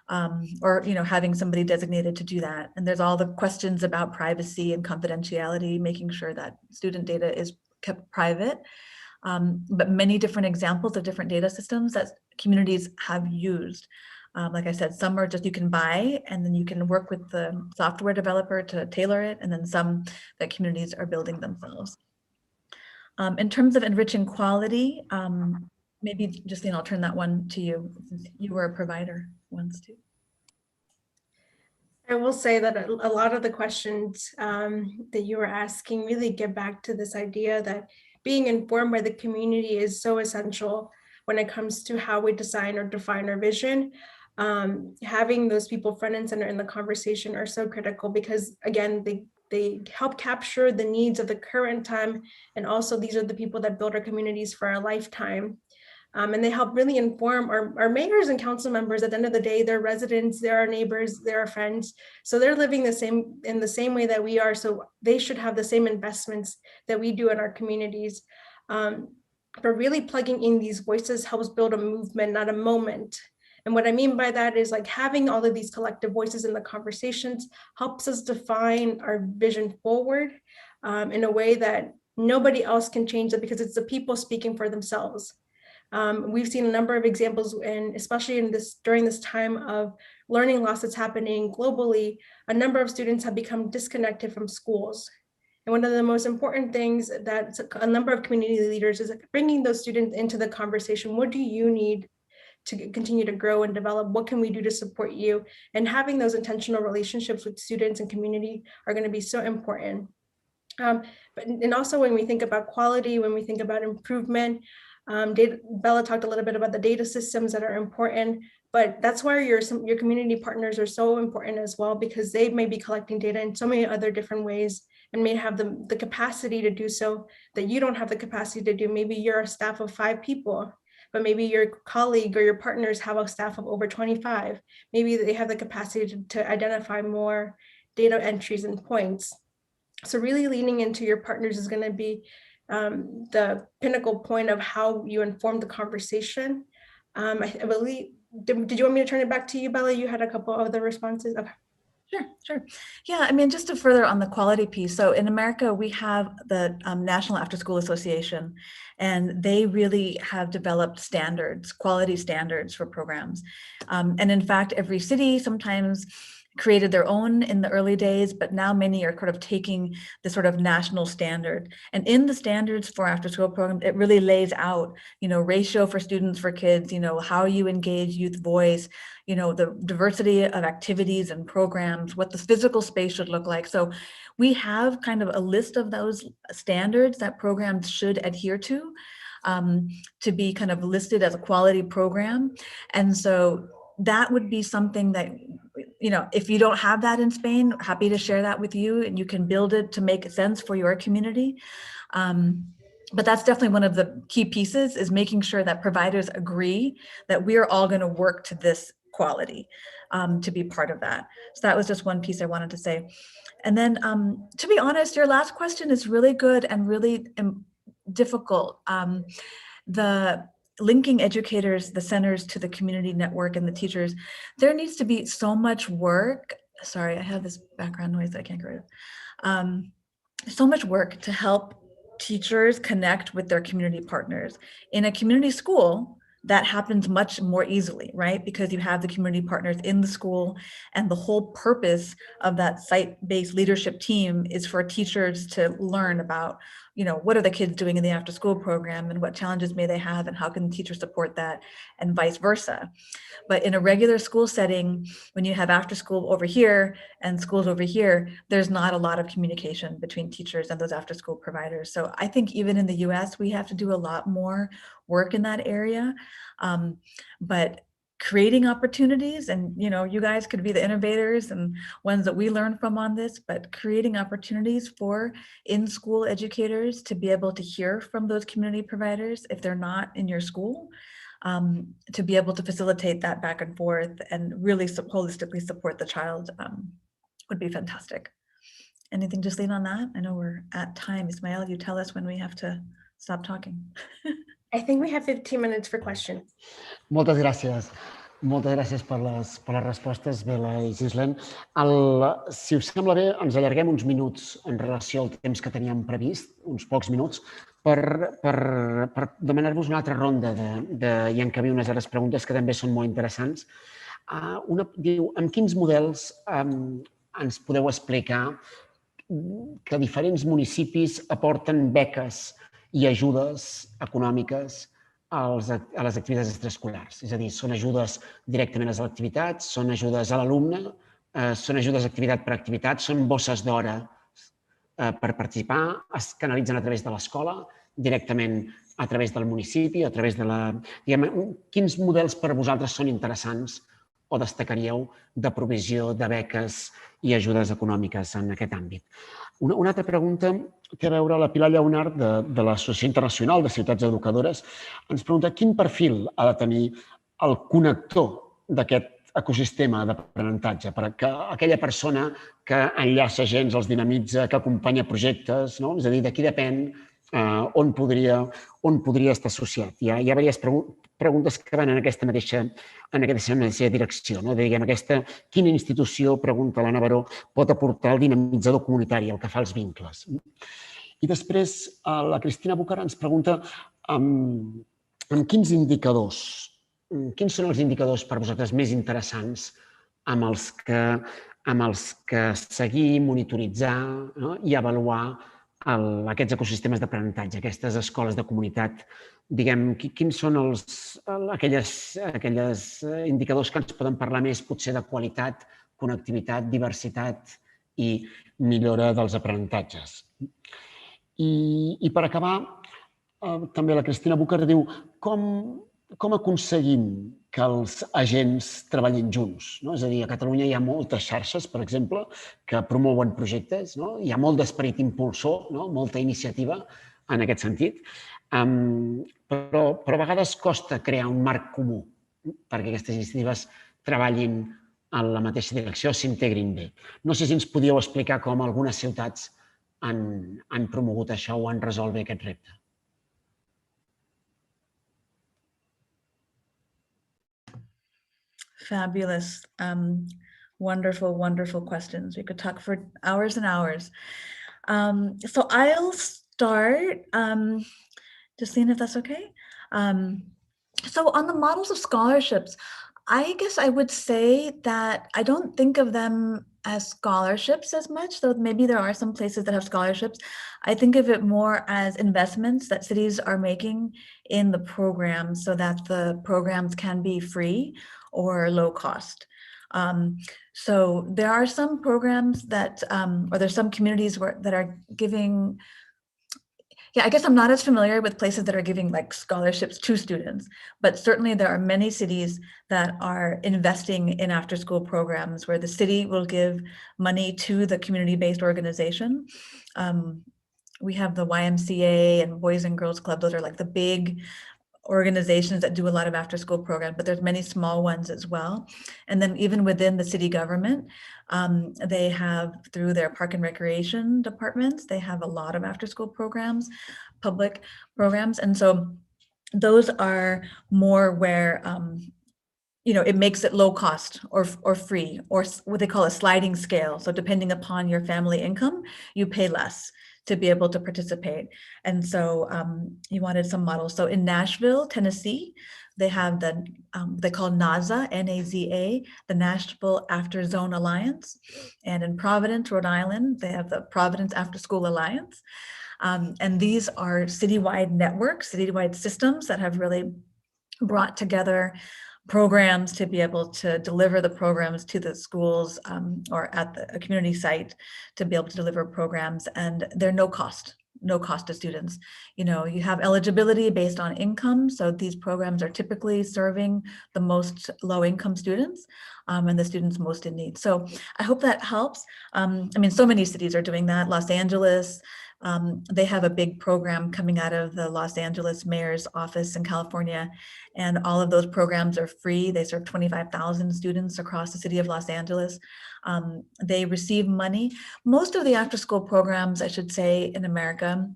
or having somebody designated to do that. And there's all the questions about privacy and confidentiality, making sure that student data is kept private. But many different examples of different data systems that communities have used. Like I said, some are just you can buy and then you can work with the software developer to tailor it, and then some that communities are building themselves. In terms of enriching quality, maybe Gislene, I'll turn that one to you, since you were a provider once too. I will say that a lot of the questions that you were asking really get back to this idea that being informed by the community is so essential when it comes to how we design or define our vision. Having those people front and center in the conversation are so critical because, again, they help capture the needs of the current time. And also these are the people that build our communities for our lifetime. And they help really inform our mayors and council members. At the end of the day, they're residents, they're our neighbors, they're our friends. So they're living in the same way that we are. So they should have the same investments that we do in our communities. But really plugging in these voices helps build a movement, not a moment. And what I mean by that is like having all of these collective voices in the conversations helps us define our vision forward in a way that nobody else can change it, because it's the people speaking for themselves. We've seen a number of examples, and especially during this time of learning loss that's happening globally, a number of students have become disconnected from schools. And one of the most important things that a number of community leaders is bringing those students into the conversation. What do you need to continue to grow and develop? What can we do to support you? And having those intentional relationships with students and community are going to be so important. And also when we think about quality, when we think about improvement, Bela talked a little bit about the data systems that are important, but that's why your community partners are so important as well, because they may be collecting data in so many other different ways and may have the capacity to do so that you don't have the capacity to do. Maybe you're a staff of 5 people, but maybe your colleague or your partners have a staff of over 25. Maybe they have the capacity to identify more data entries and points. So really leaning into your partners is going to be the pinnacle point of how you inform the conversation. I believe, did you want me to turn it back to you, Bela? You had a couple of other responses. Okay. Sure. Yeah, I mean, just to further on the quality piece. So in America, we have the National After School Association, and they really have developed standards, quality standards for programs. And in fact, every city sometimes created their own in the early days, but now many are kind of taking the sort of national standard. And in the standards for after school programs, it really lays out, ratio for students, for kids, how you engage youth voice, the diversity of activities and programs, what the physical space should look like. So we have kind of a list of those standards that programs should adhere to be kind of listed as a quality program. And so that would be something that, if you don't have that in Spain, happy to share that with you, and you can build it to make sense for your community. But that's definitely one of the key pieces, is making sure that providers agree that we're all going to work to this quality to be part of that. So that was just one piece I wanted to say. And then to be honest, your last question is really good and really difficult. The linking educators, the centers to the community network and the teachers, there needs to be so much work. Sorry, I have this background noise that I can't get rid of. so much work to help teachers connect with their community partners. In a community school, that happens much more easily, right? Because you have the community partners in the school, and the whole purpose of that site-based leadership team is for teachers to learn about, what are the kids doing in the after-school program, and what challenges may they have, and how can the teacher support that, and vice versa. But in a regular school setting, when you have after school over here and schools over here, there's not a lot of communication between teachers and those after school providers. So I think even in the US, we have to do a lot more work in that area. But creating opportunities, and you guys could be the innovators and ones that we learn from on this, but creating opportunities for in-school educators to be able to hear from those community providers if they're not in your school, to be able to facilitate that back and forth and really holistically support the child would be fantastic. Anything, Gislene, on that? I know we're at time. Ismael, you tell us when we have to stop talking. I think we have 15 minutes for questions. Moltes gràcies. Moltes gràcies per les respostes, Bela i Gislene. Si us sembla bé, ens allarguem uns minuts en relació al temps que teníem previst, uns pocs minuts, per demanar-vos una altra ronda i encabir unes altres preguntes que també són molt interessants. Una diu, amb quins models ens podeu explicar que diferents municipis aporten beques i ajudes econòmiques a les activitats extraescolars? És a dir, són ajudes directament a les activitats, són ajudes a l'alumne, són ajudes activitat per activitat, són bosses d'hora per participar, es canalitzen a través de l'escola, directament a través del municipi, a través de la... Quins models per a vosaltres són interessants o destacaríeu de provisió de beques i ajudes econòmiques en aquest àmbit? Una altra pregunta té a veure la Pilar Lleonard de l'Associació Internacional de Ciutats Educadores. Ens pregunta quin perfil ha de tenir el connector d'aquest ecosistema d'aprenentatge, per aquella persona que enllaça gens, els dinamitza, que acompanya projectes, no? És a dir, d'aquí depèn on podria estar associat. Hi ha diverses preguntes que van en aquesta mateixa direcció. Quina institució, pregunta l'Anna Baró, pot aportar el dinamitzador comunitari, el que fa els vincles? I després la Cristina Bucara ens pregunta amb quins indicadors, quins són els indicadors per vosaltres més interessants amb els que seguir, monitoritzar i avaluar aquests ecosistemes d'aprenentatge, aquestes escoles de comunitat. Diguem, quins són aquells indicadors que ens poden parlar més potser de qualitat, connectivitat, diversitat i millora dels aprenentatges. I per acabar, també la Cristina Bucar diu com aconseguim que els agents treballin junts? És a dir, a Catalunya hi ha moltes xarxes, per exemple, que promouen projectes, hi ha molt d'esperit impulsor, molta iniciativa en aquest sentit, però a vegades costa crear un marc comú perquè aquestes iniciatives treballin en la mateixa direcció, s'integrin bé. No sé si ens podíeu explicar com algunes ciutats han promogut això o han resolt bé aquest repte. Fabulous. Wonderful, wonderful questions. We could talk for hours and hours. So I'll start, Gislene, if that's okay. So on the models of scholarships, I guess I would say that I don't think of them as scholarships as much, though maybe there are some places that have scholarships. I think of it more as investments that cities are making in the programs so that the programs can be free or low cost. So there are some programs that, or there's some communities that are giving, I guess I'm not as familiar with places that are giving like scholarships to students, but certainly there are many cities that are investing in after-school programs where the city will give money to the community-based organization. We have the YMCA and Boys and Girls Club. Those are like the big organizations that do a lot of after-school programs, but there's many small ones as well. And then even within the city government, they have, through their park and recreation departments, they have a lot of after-school programs, public programs. And so those are more where, it makes it low cost or free, or what they call a sliding scale. So depending upon your family income, you pay less. to be able to participate. And so you wanted some models. So in Nashville, Tennessee, they have the, they call NAZA, N-A-Z-A, the Nashville After Zone Alliance. And in Providence, Rhode Island, they have the Providence After School Alliance. And these are citywide networks, citywide systems that have really brought together programs to be able to deliver the programs to the schools or at a community site to be able to deliver programs, and they're no cost to students. You know, you have eligibility based on income, so these programs are typically serving the most low-income students and the students most in need. So I hope that helps. I mean, so many cities are doing that. Los Angeles, they have a big program coming out of the Los Angeles mayor's office in California, and all of those programs are free. They serve 25,000 students across the city of Los Angeles. They receive money. Most of the after-school programs, I should say, in America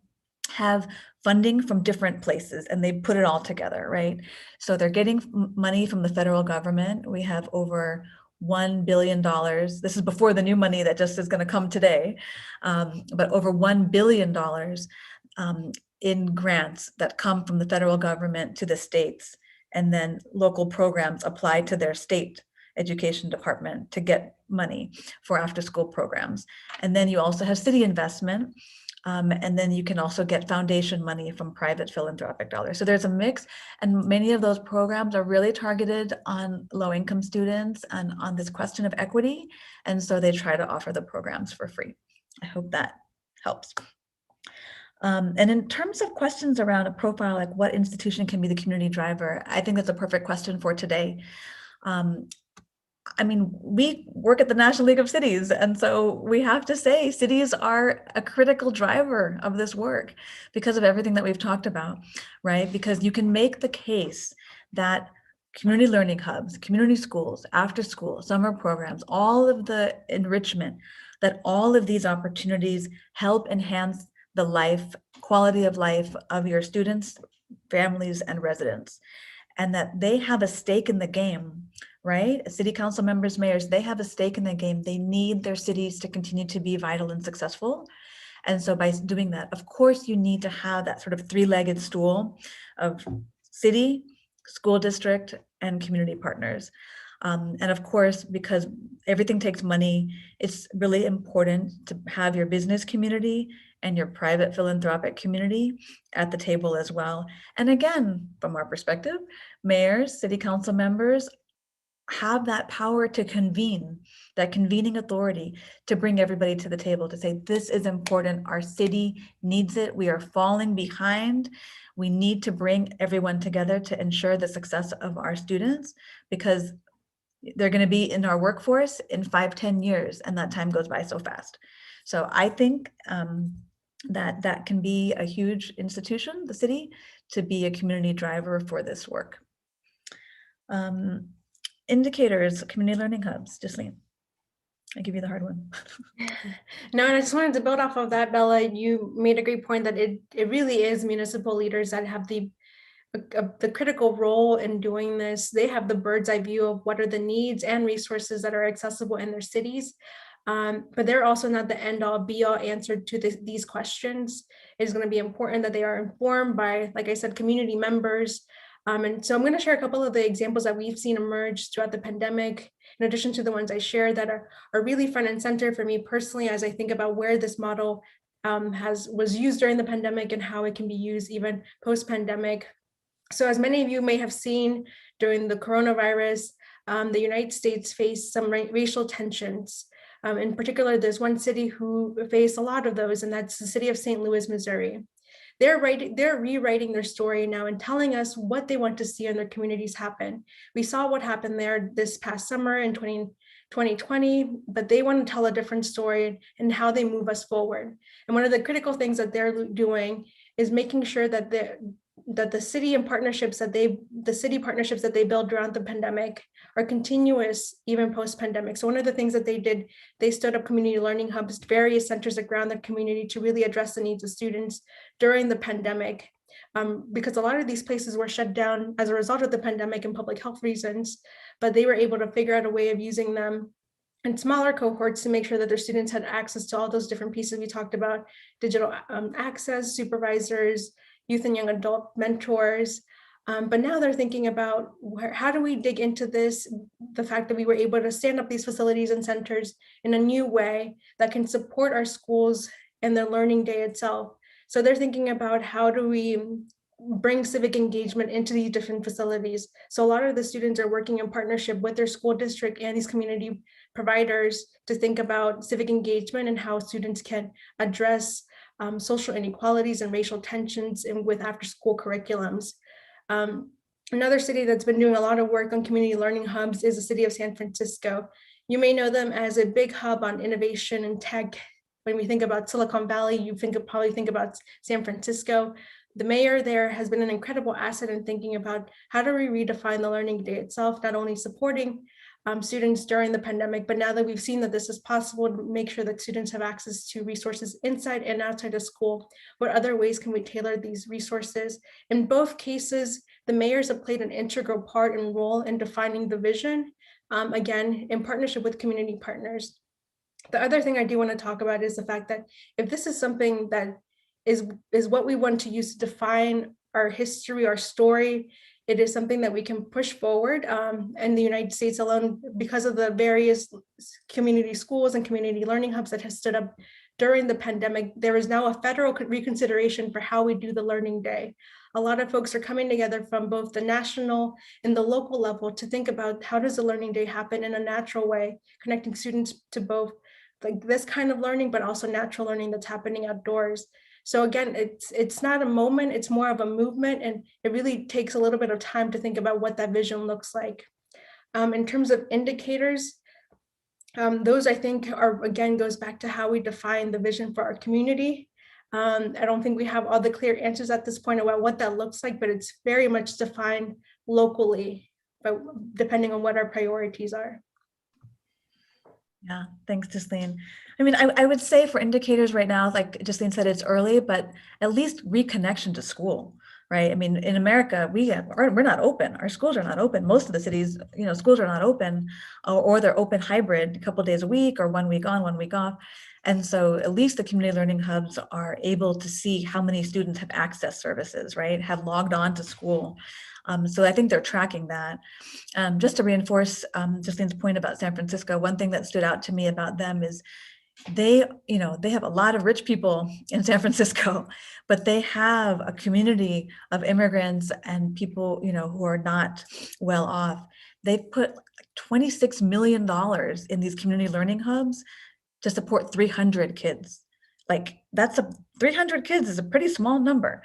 have funding from different places, and they put it all together, right? So they're getting money from the federal government. We have over $1 billion. This is before the new money that just is going to come today, but over $1 billion in grants that come from the federal government to the states, and then local programs apply to their state education department to get money for after-school programs. And then you also have city investment, and then you can also get foundation money from private philanthropic dollars. So there's a mix, and many of those programs are really targeted on low-income students and on this question of equity. And so they try to offer the programs for free. I hope that helps. And in terms of questions around a profile, like what institution can be the community driver, I think that's a perfect question for today. I mean, we work at the National League of Cities, and so we have to say cities are a critical driver of this work because of everything that we've talked about, right? Because you can make the case that community learning hubs, community schools, after school, summer programs, all of the enrichment, that all of these opportunities help enhance the quality of life of your students, families, and residents, and that they have a stake in the game, right? City council members, mayors, they have a stake in the game. They need their cities to continue to be vital and successful. And so by doing that, of course, you need to have that sort of three-legged stool of city, school district, and community partners. And of course, because everything takes money, it's really important to have your business community and your private philanthropic community at the table as well. And again, from our perspective, mayors, city council members have that power to convene, that convening authority to bring everybody to the table to say, this is important, our city needs it, we are falling behind. We need to bring everyone together to ensure the success of our students, because they're going to be in our workforce in 5-10 years, and that time goes by so fast. So I think that can be a huge institution, the city, to be a community driver for this work. Indicators, community learning hubs. Gislene, I give you the hard one. No, and I just wanted to build off of that, Bella. You made a great point that it really is municipal leaders that have the critical role in doing this. They have the bird's eye view of what are the needs and resources that are accessible in their cities. But they're also not the end all be all answer to these questions. It is going to be important that they are informed by, like I said, community members. And so I'm going to share a couple of the examples that we've seen emerge throughout the pandemic, in addition to the ones I shared that are really front and center for me personally, as I think about where this model was used during the pandemic and how it can be used even post-pandemic. So as many of you may have seen during the coronavirus, the United States faced some racial tensions. In particular, there's one city who faced a lot of those, and that's the city of St. Louis, Missouri. They're rewriting their story now and telling us what they want to see in their communities happen. We saw what happened there this past summer in 2020, but they want to tell a different story and how they move us forward. And one of the critical things that they're doing is making sure that the city partnerships that they build around the pandemic are continuous even post-pandemic. So one of the things that they did, they stood up community learning hubs, various centers around the community to really address the needs of students during the pandemic, because a lot of these places were shut down as a result of the pandemic and public health reasons, but they were able to figure out a way of using them and smaller cohorts to make sure that their students had access to all those different pieces we talked about: digital access, supervisors, youth and young adult mentors. But now they're thinking about how do we dig into this, the fact that we were able to stand up these facilities and centers in a new way that can support our schools and the learning day itself. So they're thinking about how do we bring civic engagement into these different facilities. So a lot of the students are working in partnership with their school district and these community providers to think about civic engagement and how students can address social inequalities and racial tensions with after-school curriculums. Another city that's been doing a lot of work on community learning hubs is the city of San Francisco. You may know them as a big hub on innovation and tech. When we think about Silicon Valley, you probably think about San Francisco. The mayor there has been an incredible asset in thinking about how do we redefine the learning day itself, not only supporting students during the pandemic, but now that we've seen that this is possible, to make sure that students have access to resources inside and outside of school. What other ways can we tailor these resources? In both cases, the mayors have played an integral part and role in defining the vision, again, in partnership with community partners. The other thing I do want to talk about is the fact that if this is something that is what we want to use to define our history, our story, it is something that we can push forward. In the United States alone, because of the various community schools and community learning hubs that have stood up during the pandemic, there is now a federal reconsideration for how we do the learning day. A lot of folks are coming together from both the national and the local level to think about how does the learning day happen in a natural way, connecting students to both like this kind of learning, but also natural learning that's happening outdoors. So again, it's not a moment, it's more of a movement, and it really takes a little bit of time to think about what that vision looks like. In terms of indicators, those I think are, again, goes back to how we define the vision for our community. I don't think we have all the clear answers at this point about what that looks like, but it's very much defined locally, but depending on what our priorities are. Yeah, thanks, Gislene. I mean, I would say for indicators right now, like Gislene said, it's early, but at least reconnection to school, right? I mean, in America, we're not open. Our schools are not open. Most of the cities, schools are not open, or they're open hybrid, a couple of days a week, or 1 week on, 1 week off. And so at least the community learning hubs are able to see how many students have accessed services, right? Have logged on to school. So I think they're tracking that. Just to reinforce Gislene's point about San Francisco, one thing that stood out to me about them is they have a lot of rich people in San Francisco, but they have a community of immigrants and people, who are not well off. They put $26 million in these community learning hubs to support 300 kids. Like 300 kids is a pretty small number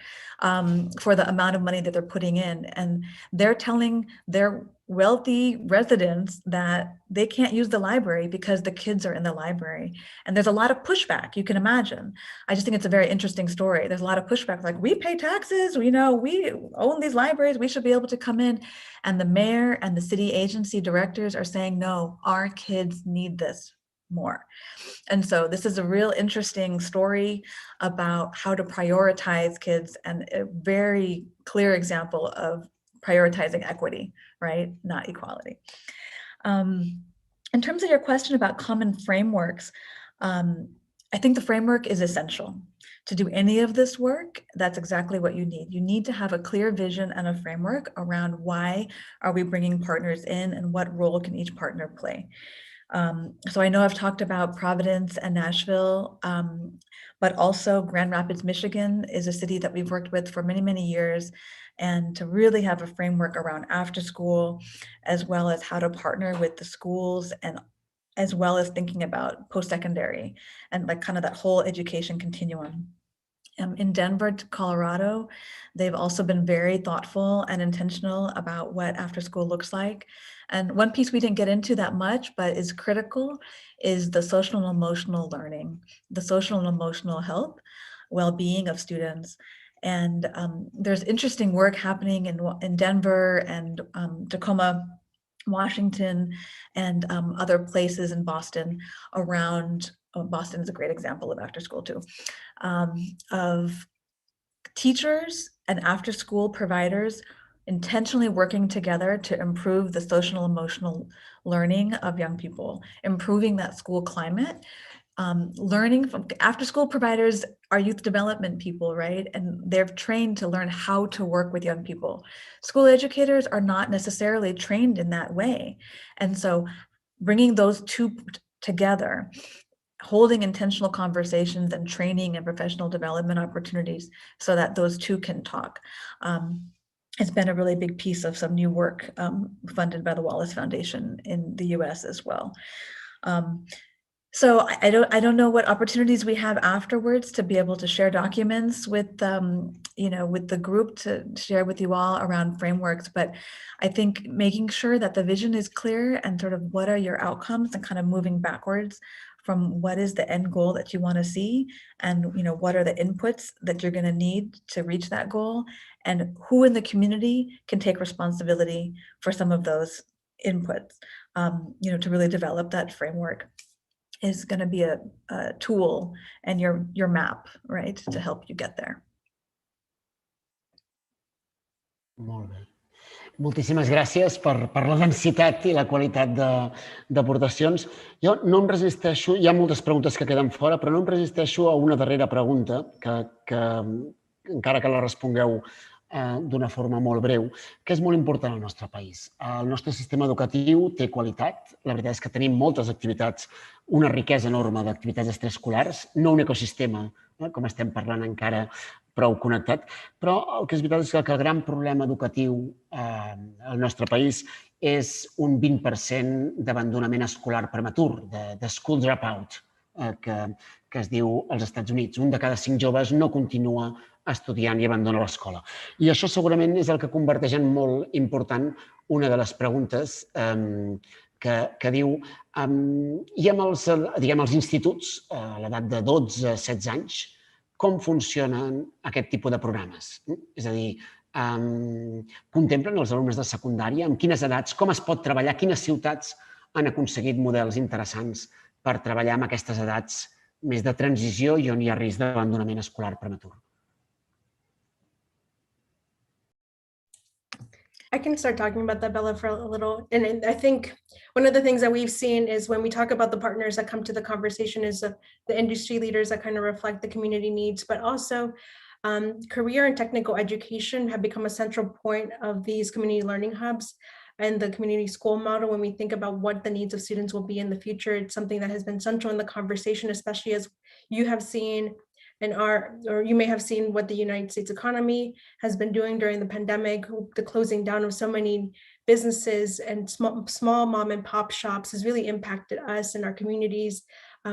for the amount of money that they're putting in. And they're telling their wealthy residents that they can't use the library because the kids are in the library. And there's a lot of pushback, you can imagine. I just think it's a very interesting story. There's a lot of pushback, like we pay taxes, we own these libraries, we should be able to come in. And the mayor and the city agency directors are saying, no, our kids need this more. And so this is a real interesting story about how to prioritize kids, and a very clear example of prioritizing equity, right? Not equality. In terms of your question about common frameworks, I think the framework is essential. To do any of this work, that's exactly what you need. You need to have a clear vision and a framework around why are we bringing partners in and what role can each partner play. So I know I've talked about Providence and Nashville, but also Grand Rapids, Michigan is a city that we've worked with for many, many years. And to really have a framework around after school, as well as how to partner with the schools, and as well as thinking about post-secondary and like kind of that whole education continuum. In Denver, Colorado, they've also been very thoughtful and intentional about what after school looks like. And one piece we didn't get into that much, but is critical, is the social and emotional learning, the social and emotional health, well-being of students. And there's interesting work happening in Denver and Tacoma, Washington, and other places in Boston around, Boston is a great example of after school too, of teachers and after school providers intentionally working together to improve the social and emotional learning of young people, improving that school climate, learning from after-school providers are youth development people, right? And they're trained to learn how to work with young people. School educators are not necessarily trained in that way. And so bringing those two together, holding intentional conversations and training and professional development opportunities so that those two can talk. It's been a really big piece of some new work funded by the Wallace Foundation in the US as well. So I don't know what opportunities we have afterwards to be able to share documents with with the group to share with you all around frameworks, but I think making sure that the vision is clear and sort of what are your outcomes and kind of moving backwards from what is the end goal that you want to see and what are the inputs that you're going to need to reach that goal and who in the community can take responsibility for some of those inputs, to really develop that framework is going to be a tool and your map, right, to help you get there. Molt bé. Moltíssimes gràcies per la densitat i la qualitat d'aportacions. Jo no em resisteixo, hi ha moltes preguntes que queden fora, però no em resisteixo a una darrera pregunta que encara que la respongueu d'una forma molt breu, que és molt important al nostre país. El nostre sistema educatiu té qualitat. La veritat és que tenim moltes activitats, una riquesa enorme d'activitats extraescolars, no un ecosistema, com estem parlant encara, prou connectat, però el que és veritat és que el gran problema educatiu al nostre país és un 20% d'abandonament escolar prematur, de school dropout, que es diu als Estats Units. Un de cada 5 joves no continua estudiant i abandona l'escola. I això segurament és el que converteix en molt important una de les preguntes que diu i amb els instituts a l'edat de 12-16 anys, com funcionen aquest tipus de programes? És a dir, contemplen els alumnes de secundària? Amb quines edats? Com es pot treballar? Quines ciutats han aconseguit models interessants per treballar amb aquestes edats més de transició i on hi ha risc d'abandonament escolar prematur? I can start talking about that, Bella, for a little. And I think one of the things that we've seen is when we talk about the partners that come to the conversation is the industry leaders that kind of reflect the community needs, but also career and technical education have become a central point of these community learning hubs and the community school model. When we think about what the needs of students will be in the future, it's something that has been central in the conversation, especially as you have seen or you may have seen what the United States economy has been doing during the pandemic. The closing down of so many businesses and small mom and pop shops has really impacted us and our communities.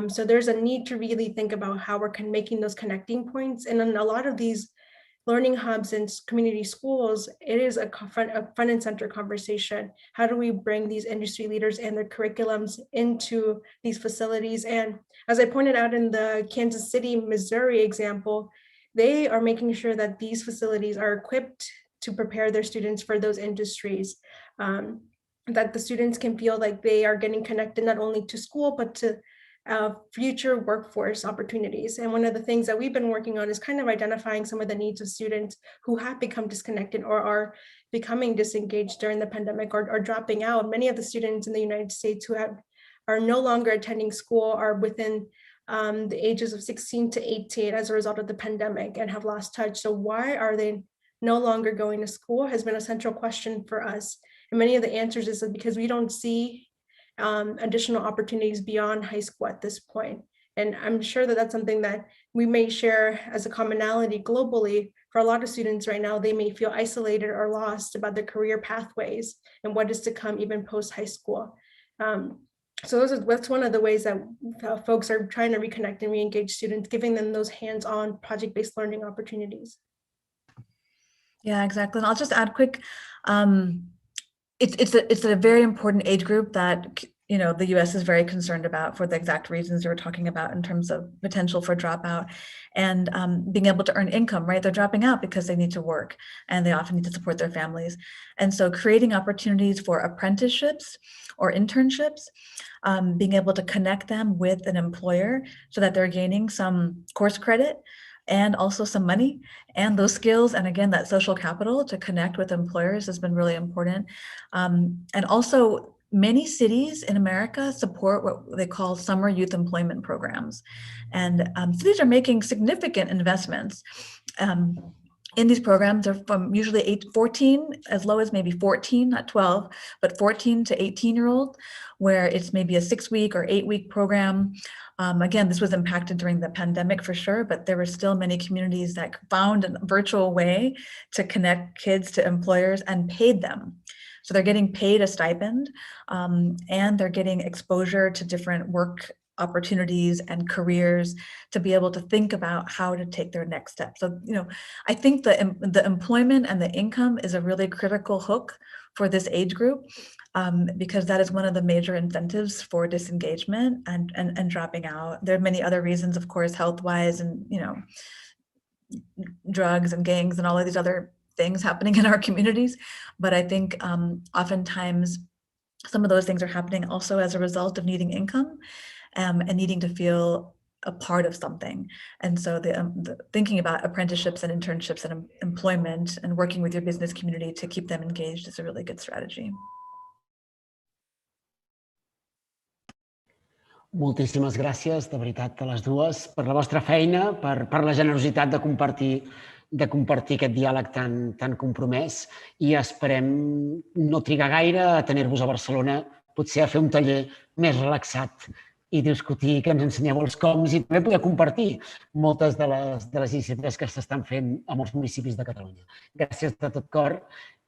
So there's a need to really think about how we're making those connecting points. And in a lot of these learning hubs and community schools, it is a front and center conversation. How do we bring these industry leaders and their curriculums into these facilities? And as I pointed out in the Kansas City, Missouri example, they are making sure that these facilities are equipped to prepare their students for those industries, that the students can feel like they are getting connected not only to school, but to future workforce opportunities. And one of the things that we've been working on is kind of identifying some of the needs of students who have become disconnected or are becoming disengaged during the pandemic or dropping out. Many of the students in the United States who are no longer attending school are within the ages of 16 to 18 as a result of the pandemic and have lost touch. So why are they no longer going to school has been a central question for us. And many of the answers is because we don't see additional opportunities beyond high school at this point. And I'm sure that that's something that we may share as a commonality globally. For a lot of students right now, they may feel isolated or lost about their career pathways and what is to come even post high school. So that's one of the ways that folks are trying to reconnect and re-engage students, giving them those hands-on project-based learning opportunities. Yeah, exactly. And I'll just add quick, it's a very important age group that the US is very concerned about for the exact reasons you were talking about in terms of potential for dropout and being able to earn income, right? They're dropping out because they need to work and they often need to support their families. And so creating opportunities for apprenticeships or internships, being able to connect them with an employer so that they're gaining some course credit and also some money and those skills. And again, that social capital to connect with employers has been really important. And also many cities in America support what they call summer youth employment programs. And cities are making significant investments in these programs. They're from usually 14, as low as maybe 14, not 12, but 14 to 18-year-old, where it's maybe a 6-week or 8-week program. Again, this was impacted during the pandemic for sure, but there were still many communities that found a virtual way to connect kids to employers and paid them. So they're getting paid a stipend, and they're getting exposure to different work opportunities and careers to be able to think about how to take their next step. So, I think the employment and the income is a really critical hook for this age group, because that is one of the major incentives for disengagement and dropping out. There are many other reasons, of course, health-wise, and drugs and gangs and all of these other things happening in our communities. But I think oftentimes some of those things are happening also as a result of needing income and needing to feel a part of something. And so the thinking about apprenticeships and internships and employment and working with your business community to keep them engaged is a really good strategy. Moltíssimes gràcies, de veritat, a les dues, per la vostra feina, per la generositat de compartir aquest diàleg tan compromès, i esperem no trigar gaire a tenir-vos a Barcelona, potser a fer un taller més relaxat i discutir, que ens ensenyeu els coms i també poder compartir moltes de les iniciatives que s'estan fent a molts municipis de Catalunya. Gràcies de tot cor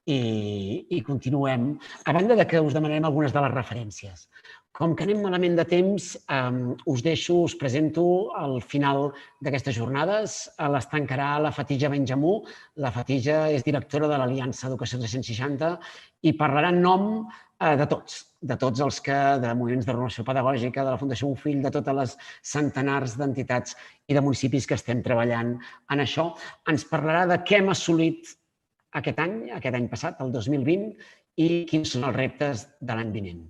i continuem. A banda de que us demanarem algunes de les referències. Com que anem malament de temps, us presento al final d'aquestes jornades. Les tancarà la Fathia Benhammou. La Fathia és directora de l'Aliança Educació 360 i parlarà en nom de tots els de moviments de renovació pedagògica, de la Fundació Bofill, de totes les centenars d'entitats i de municipis que estem treballant en això. Ens parlarà de què hem assolit aquest any passat, el 2020, i quins són els reptes de l'any vinent.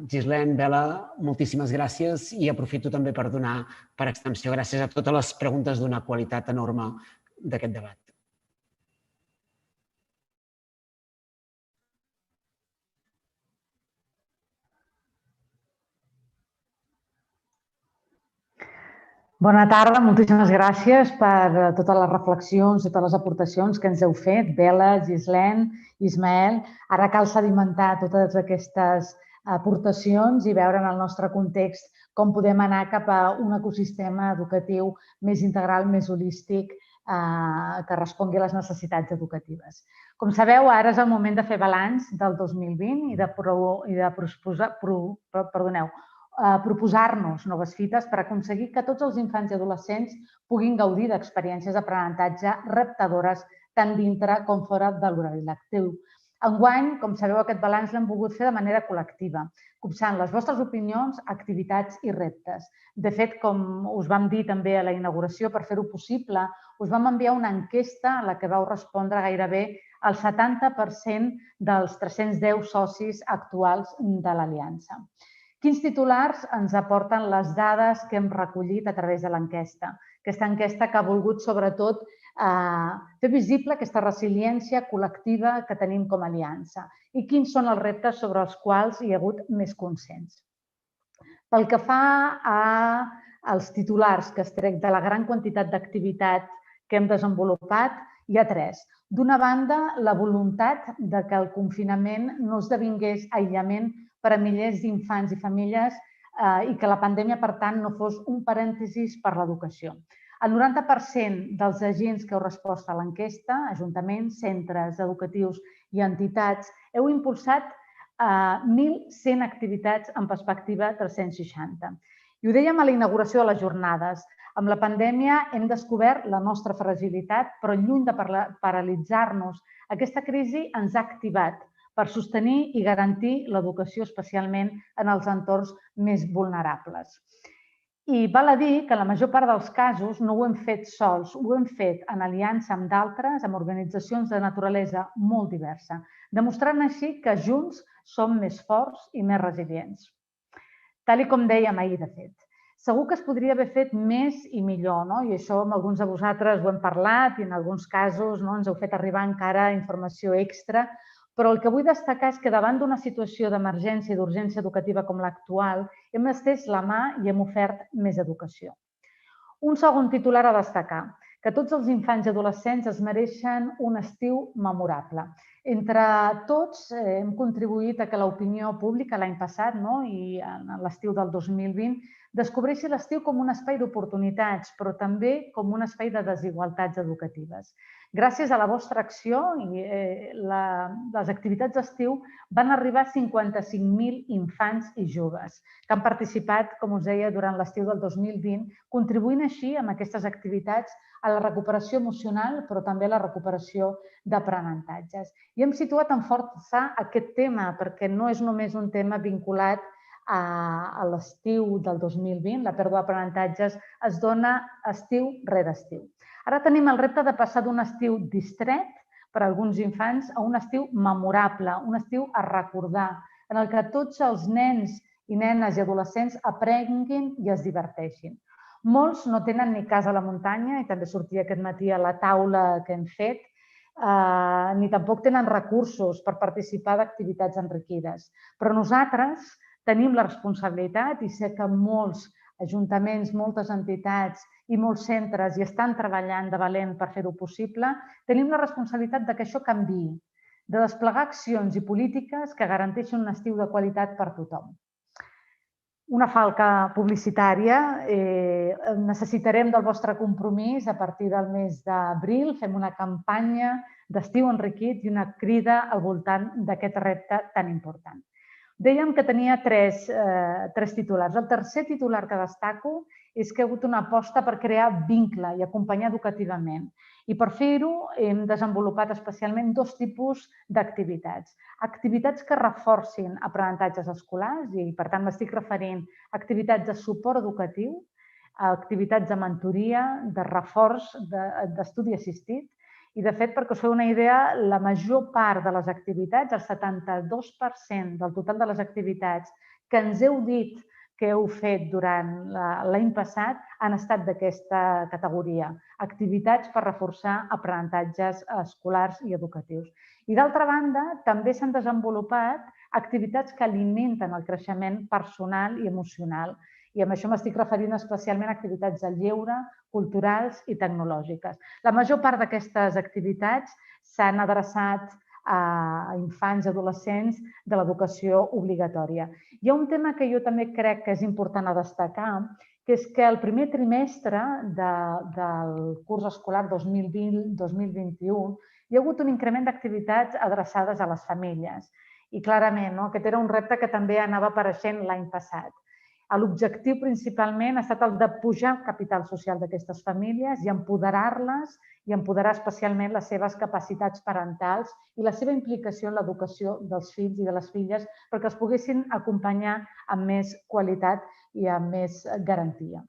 Gislene, Bela, moltíssimes gràcies, i aprofito també per donar per extensió gràcies a totes les preguntes d'una qualitat enorme d'aquest debat. Bona tarda, moltíssimes gràcies per totes les reflexions, totes les aportacions que ens heu fet, Bela, Gislene, Ismael. Ara cal sedimentar totes aquestes aportacions i veure en el nostre context com podem anar cap a un ecosistema educatiu més integral, més holístic, que respongui a les necessitats educatives. Com sabeu, ara és el moment de fer balanç del 2020 i de proposar-nos noves fites per aconseguir que tots els infants i adolescents puguin gaudir d'experiències d'aprenentatge reptadores tant dintre com fora de l'horari lectiu. Enguany, com sabeu, aquest balanç l'hem volgut fer de manera col·lectiva, copsant les vostres opinions, activitats i reptes. De fet, com us vam dir també a la inauguració, per fer-ho possible, us vam enviar una enquesta a la que vau respondre gairebé el 70% dels 310 socis actuals de l'Aliança. Quins titulars ens aporten les dades que hem recollit a través de l'enquesta? Aquesta enquesta que ha volgut, sobretot, fer visible aquesta resiliència col·lectiva que tenim com a aliança i quins són els reptes sobre els quals hi ha hagut més consens. Pel que fa als titulars que es trec de la gran quantitat d'activitats que hem desenvolupat, hi ha 3. D'una banda, la voluntat que el confinament no esdevingués aïllament per a milers d'infants i famílies i que la pandèmia, per tant, no fos un parèntesis per l'educació. El 90% dels agents que heu respost a l'enquesta, ajuntaments, centres educatius i entitats, heu impulsat 1.100 activitats en perspectiva 360. I ho dèiem a la inauguració de les jornades. Amb la pandèmia hem descobert la nostra fragilitat, però lluny de paralitzar-nos, aquesta crisi ens ha activat per sostenir i garantir l'educació, especialment en els entorns més vulnerables. I val a dir que en la major part dels casos no ho hem fet sols, ho hem fet en aliança amb d'altres, amb organitzacions de naturalesa molt diversa, demostrant així que junts som més forts i més resilients. Tal com dèiem ahir, de fet, Segur que es podria haver fet més i millor, i això amb alguns de vosaltres ho hem parlat i en alguns casos ens heu fet arribar encara informació extra, però el que vull destacar és que davant d'una situació d'emergència i d'urgència educativa com l'actual, hem estès la mà i hem ofert més educació. Un segon titular a destacar, que tots els infants i adolescents es mereixen un estiu memorable. Entre tots hem contribuït a que l'opinió pública l'any passat i en l'estiu del 2020 descobreixi l'estiu com un espai d'oportunitats, però també com un espai de desigualtats educatives. Gràcies a la vostra acció, les activitats d'estiu van arribar a 55.000 infants i joves que han participat, com us deia, durant l'estiu del 2020, contribuint així amb aquestes activitats a la recuperació emocional, però també a la recuperació d'aprenentatges. I hem situat en força aquest tema, perquè no és només un tema vinculat a l'estiu del 2020, la pèrdua d'aprenentatges es dona estiu rere estiu. Ara tenim el repte de passar d'un estiu distret per a alguns infants a un estiu memorable, un estiu a recordar, en el que tots els nens i nenes i adolescents aprenguin i es diverteixin. Molts no tenen ni casa a la muntanya, i també sortia aquest matí a la taula que hem fet, ni tampoc tenen recursos per participar d'activitats enriquides. Però nosaltres tenim la responsabilitat, i sé que molts ajuntaments, moltes entitats i molts centres hi estan treballant de valent per fer-ho possible, tenim la responsabilitat que això canviï, de desplegar accions i polítiques que garanteixin un estiu de qualitat per a tothom. Una falca publicitària. Necessitarem del vostre compromís a partir del mes d'abril. Fem una campanya d'estiu enriquit i una crida al voltant d'aquest repte tan important. Dèiem que tenia tres titulars. El tercer titular que destaco és que hi ha hagut una aposta per crear vincle i acompanyar educativament. I per fer-ho hem desenvolupat especialment dos tipus d'activitats. Activitats que reforcin aprenentatges escolars i, per tant, m'estic referint a activitats de suport educatiu, a activitats de mentoria, de reforç, d'estudi assistit. I, de fet, perquè us feu una idea, la major part de les activitats, el 72% del total de les activitats que ens heu dit que heu fet durant l'any passat han estat d'aquesta categoria. Activitats per reforçar aprenentatges escolars i educatius. I, d'altra banda, també s'han desenvolupat activitats que alimenten el creixement personal i emocional. I amb això m'estic referint especialment a activitats de lleure, culturals i tecnològiques. La major part d'aquestes activitats s'han adreçat a infants i adolescents de l'educació obligatòria. Hi ha un tema que jo també crec que és important a destacar, que és que el primer trimestre del curs escolar 2020-2021 hi ha hagut un increment d'activitats adreçades a les famílies. I clarament, aquest era un repte que també anava apareixent l'any passat. L'objectiu principalment ha estat el de pujar el capital social d'aquestes famílies i empoderar-les i empoderar especialment les seves capacitats parentals i la seva implicació en l'educació dels fills i de les filles perquè els poguessin acompanyar amb més qualitat i amb més garantia.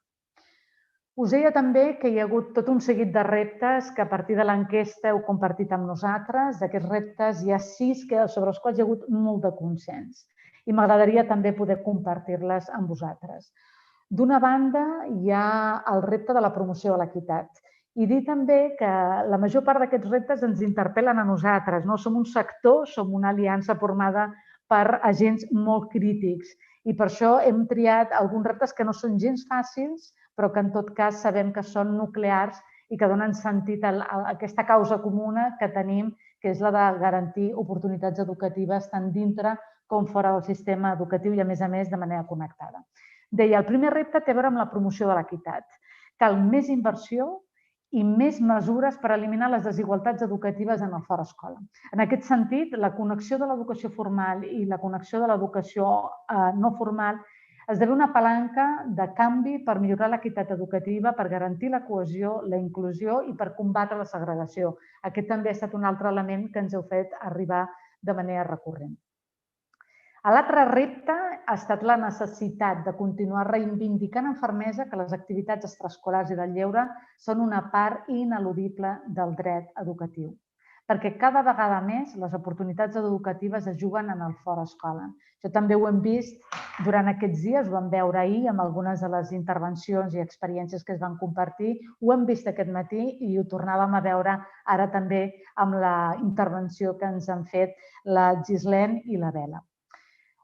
Us deia també que hi ha hagut tot un seguit de reptes que a partir de l'enquesta heu compartit amb nosaltres. D'aquests reptes hi ha 6 sobre els quals hi ha hagut molt de consens. I m'agradaria també poder compartir-les amb vosaltres. D'una banda, hi ha el repte de la promoció de l'equitat. I dir també que la major part d'aquests reptes ens interpel·len a nosaltres. Som un sector, som una aliança formada per agents molt crítics. I per això hem triat alguns reptes que no són gens fàcils, però que en tot cas sabem que són nuclears i que donen sentit a aquesta causa comuna que tenim, que és la de garantir oportunitats educatives tant dintre com fora del sistema educatiu i, a més, de manera connectada. Deia, el primer repte té a veure amb la promoció de l'equitat. Cal més inversió i més mesures per eliminar les desigualtats educatives en el fora escola. En aquest sentit, la connexió de l'educació formal i la connexió de l'educació no formal esdevé una palanca de canvi per millorar l'equitat educativa, per garantir la cohesió, la inclusió i per combatre la segregació. Aquest també ha estat un altre element que ens heu fet arribar de manera recurrent. L'altre repte ha estat la necessitat de continuar reivindicant amb fermesa que les activitats extraescolars i del lleure són una part ineludible del dret educatiu. perquè cada vegada més les oportunitats educatives es juguen en el fora escola. Això també ho hem vist durant aquests dies, ho vam veure ahir amb algunes de les intervencions i experiències que es van compartir, ho hem vist aquest matí i ho tornàvem a veure ara també amb la intervenció que ens han fet la Gislene i la Bela.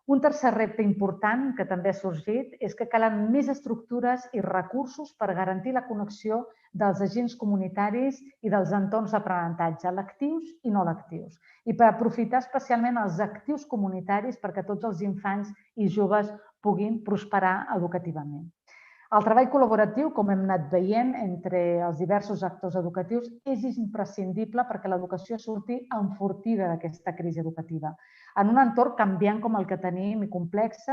Un tercer repte important que també ha sorgit és que calen més estructures i recursos per garantir la connexió dels agents comunitaris i dels entorns d'aprenentatge, lectius i no lectius, i per aprofitar especialment els actius comunitaris perquè tots els infants i joves puguin prosperar educativament. El treball col·laboratiu, com hem anat veient, entre els diversos actors educatius és imprescindible perquè l'educació surti enfortida d'aquesta crisi educativa. En un entorn canviant com el que tenim i complex,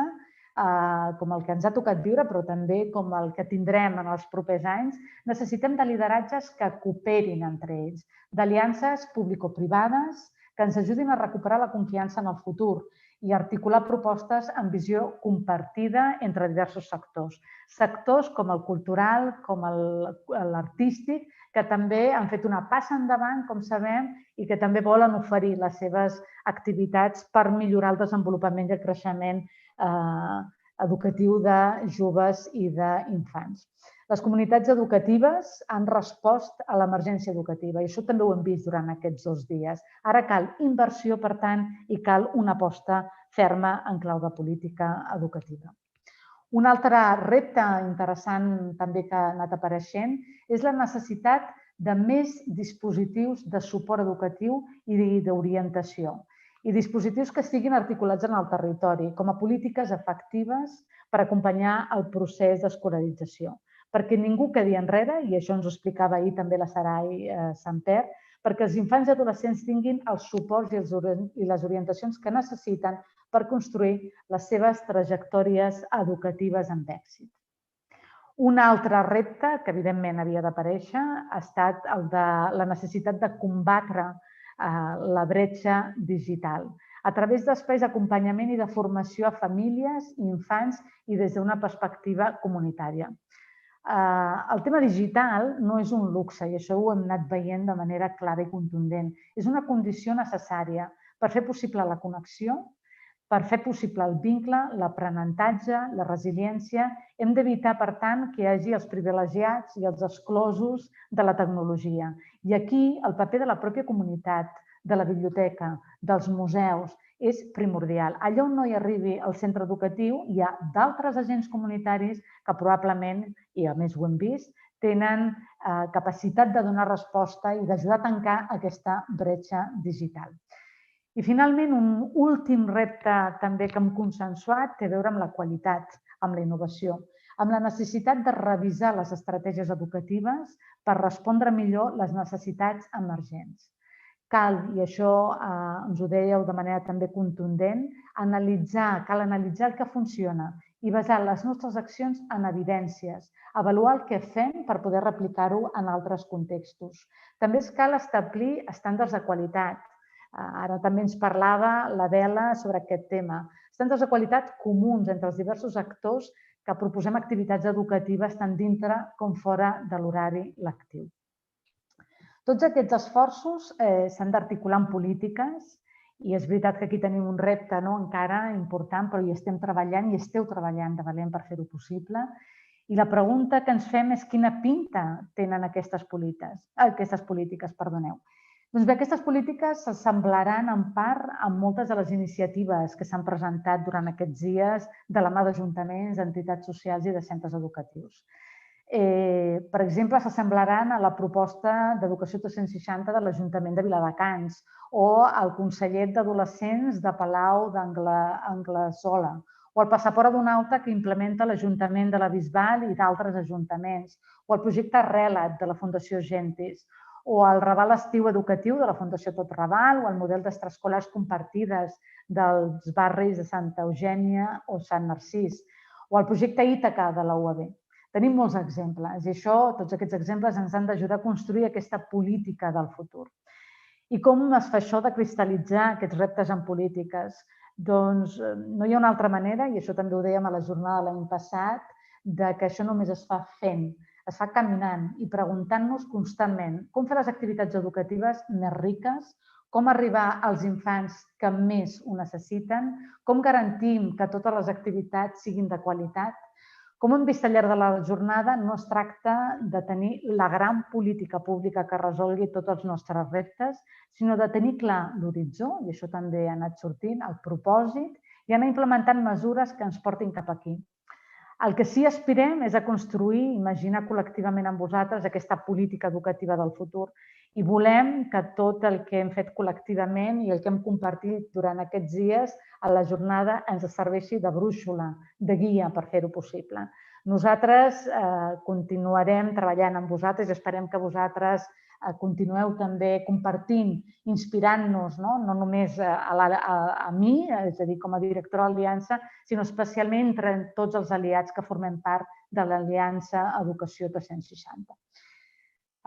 com el que ens ha tocat viure, però també com el que tindrem en els propers anys, necessitem de lideratges que cooperin entre ells, d'aliances público-privades que ens ajudin a recuperar la confiança en el futur i articular propostes amb visió compartida entre diversos sectors. Sectors com el cultural, com l'artístic, que també han fet una passa endavant, com sabem, i que també volen oferir les seves activitats per millorar el desenvolupament i el creixement educatiu de joves i d'infants. Les comunitats educatives han respost a l'emergència educativa i això també ho hem vist durant aquests 2 dies. Ara cal inversió, per tant, i cal una aposta ferma en clau de política educativa. Un altre repte interessant també que ha anat apareixent és la necessitat de més dispositius de suport educatiu i d'orientació i dispositius que estiguin articulats en el territori com a polítiques efectives per acompanyar el procés d'escolarització. Perquè ningú quedi enrere, i això ens ho explicava ahir també la Sarai Samper, perquè els infants i adolescents tinguin els suports i les orientacions que necessiten per construir les seves trajectòries educatives amb èxit. Un altre repte, que evidentment havia d'aparèixer, ha estat el de la necessitat de combatre la bretxa digital a través d'espais d'acompanyament i de formació a famílies i infants i des d'una perspectiva comunitària. El tema digital no és un luxe i això ho hem anat veient de manera clara i contundent. És una condició necessària per fer possible la connexió, per fer possible el vincle, l'aprenentatge, la resiliència. Hem d'evitar, per tant, que hi hagi els privilegiats i els exclosos de la tecnologia. I aquí el paper de la pròpia comunitat, de la biblioteca, dels museus, és primordial. Allà on no hi arribi el centre educatiu, hi ha d'altres agents comunitaris que probablement, i a més ho hem vist, tenen capacitat de donar resposta i d'ajudar a tancar aquesta bretxa digital. I finalment, un últim repte també que hem consensuat té a veure amb la qualitat, amb la innovació, amb la necessitat de revisar les estratègies educatives per respondre millor les necessitats emergents. Cal, i això ens ho dèieu de manera també contundent, cal analitzar el que funciona i basar les nostres accions en evidències, avaluar el que fem per poder replicar-ho en altres contextos. També cal establir estàndards de qualitat. Ara també ens parlava la Bela sobre aquest tema. Estàndards de qualitat comuns entre els diversos actors que proposem activitats educatives tant dintre com fora de l'horari lectiu. Tots aquests esforços s'han d'articular en polítiques i és veritat que aquí tenim un repte encara important, però hi estem treballant i esteu treballant de valent per fer-ho possible. I la pregunta que ens fem és quina pinta tenen aquestes polítiques. Doncs bé, aquestes polítiques s'assemblaran en part amb moltes de les iniciatives que s'han presentat durant aquests dies de la mà d'ajuntaments, entitats socials i de centres educatius. Per exemple, s'assemblaran a la proposta d'Educació 360 de l'Ajuntament de Viladecans o al Consellet d'Adolescents de Palau d'Anglesola o el passaport adonauta que implementa l'Ajuntament de la Bisbal i d'altres ajuntaments o el projecte Relat de la Fundació Gentis o el Raval Estiu Educatiu de la Fundació Tot Raval o el model d'extraescolars compartides dels barris de Santa Eugènia o Sant Narcís o el projecte Ítaca de la UAB. Tenim molts exemples i tots aquests exemples ens han d'ajudar a construir aquesta política del futur. I com es fa això de cristal·litzar aquests reptes en polítiques? Doncs no hi ha una altra manera, i això també ho dèiem a la jornada de l'any passat, que això només es fa fent. es fa caminant i preguntant-nos constantment com fer les activitats educatives més riques, com arribar als infants que més ho necessiten, com garantim que totes les activitats siguin de qualitat. Com hem vist al llarg de la jornada, no es tracta de tenir la gran política pública que resolgui tots els nostres reptes, sinó de tenir clar l'horitzó, i això també ha anat sortint, el propòsit, i anar implementant mesures que ens portin cap aquí. El que sí aspirem és a construir, imaginar col·lectivament amb vosaltres aquesta política educativa del futur i volem que tot el que hem fet col·lectivament i el que hem compartit durant aquests dies a la jornada ens serveixi de brúixola, de guia per fer-ho possible. Nosaltres continuarem treballant amb vosaltres i esperem que vosaltres continueu també compartint, inspirant-nos, no només a mi, és a dir, com a directora de l'Aliança, sinó especialment entre tots els aliats que formem part de l'Aliança Educació 360.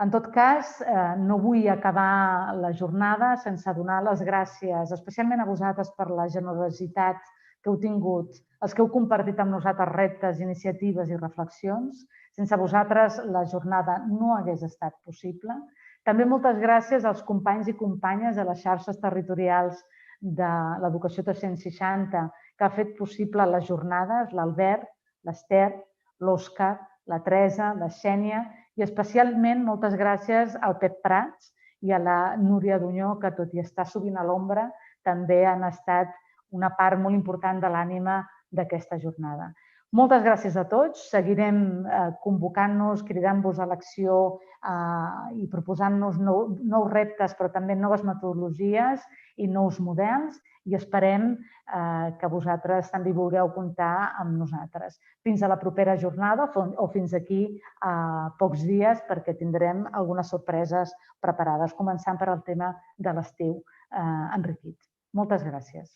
En tot cas, no vull acabar la jornada sense donar les gràcies, especialment a vosaltres per la generositat que heu tingut, els que heu compartit amb nosaltres reptes, iniciatives i reflexions. Sense vosaltres la jornada no hagués estat possible. També moltes gràcies als companys i companyes de les xarxes territorials de l'Educació 360 que ha fet possible les jornades, l'Albert, l'Ester, l'Òscar, la Teresa, la Xènia i especialment moltes gràcies al Pep Prats i a la Núria Dunyó, que tot i estar sovint a l'ombra, també han estat una part molt important de l'ànima d'aquesta jornada. Moltes gràcies a tots. Seguirem convocant-nos, cridant-vos a l'acció i proposant-nos nous reptes, però també noves metodologies i nous models i esperem que vosaltres també vulgueu comptar amb nosaltres. Fins a la propera jornada o fins aquí a pocs dies perquè tindrem algunes sorpreses preparades, començant per el tema de l'estiu enriquit. Moltes gràcies.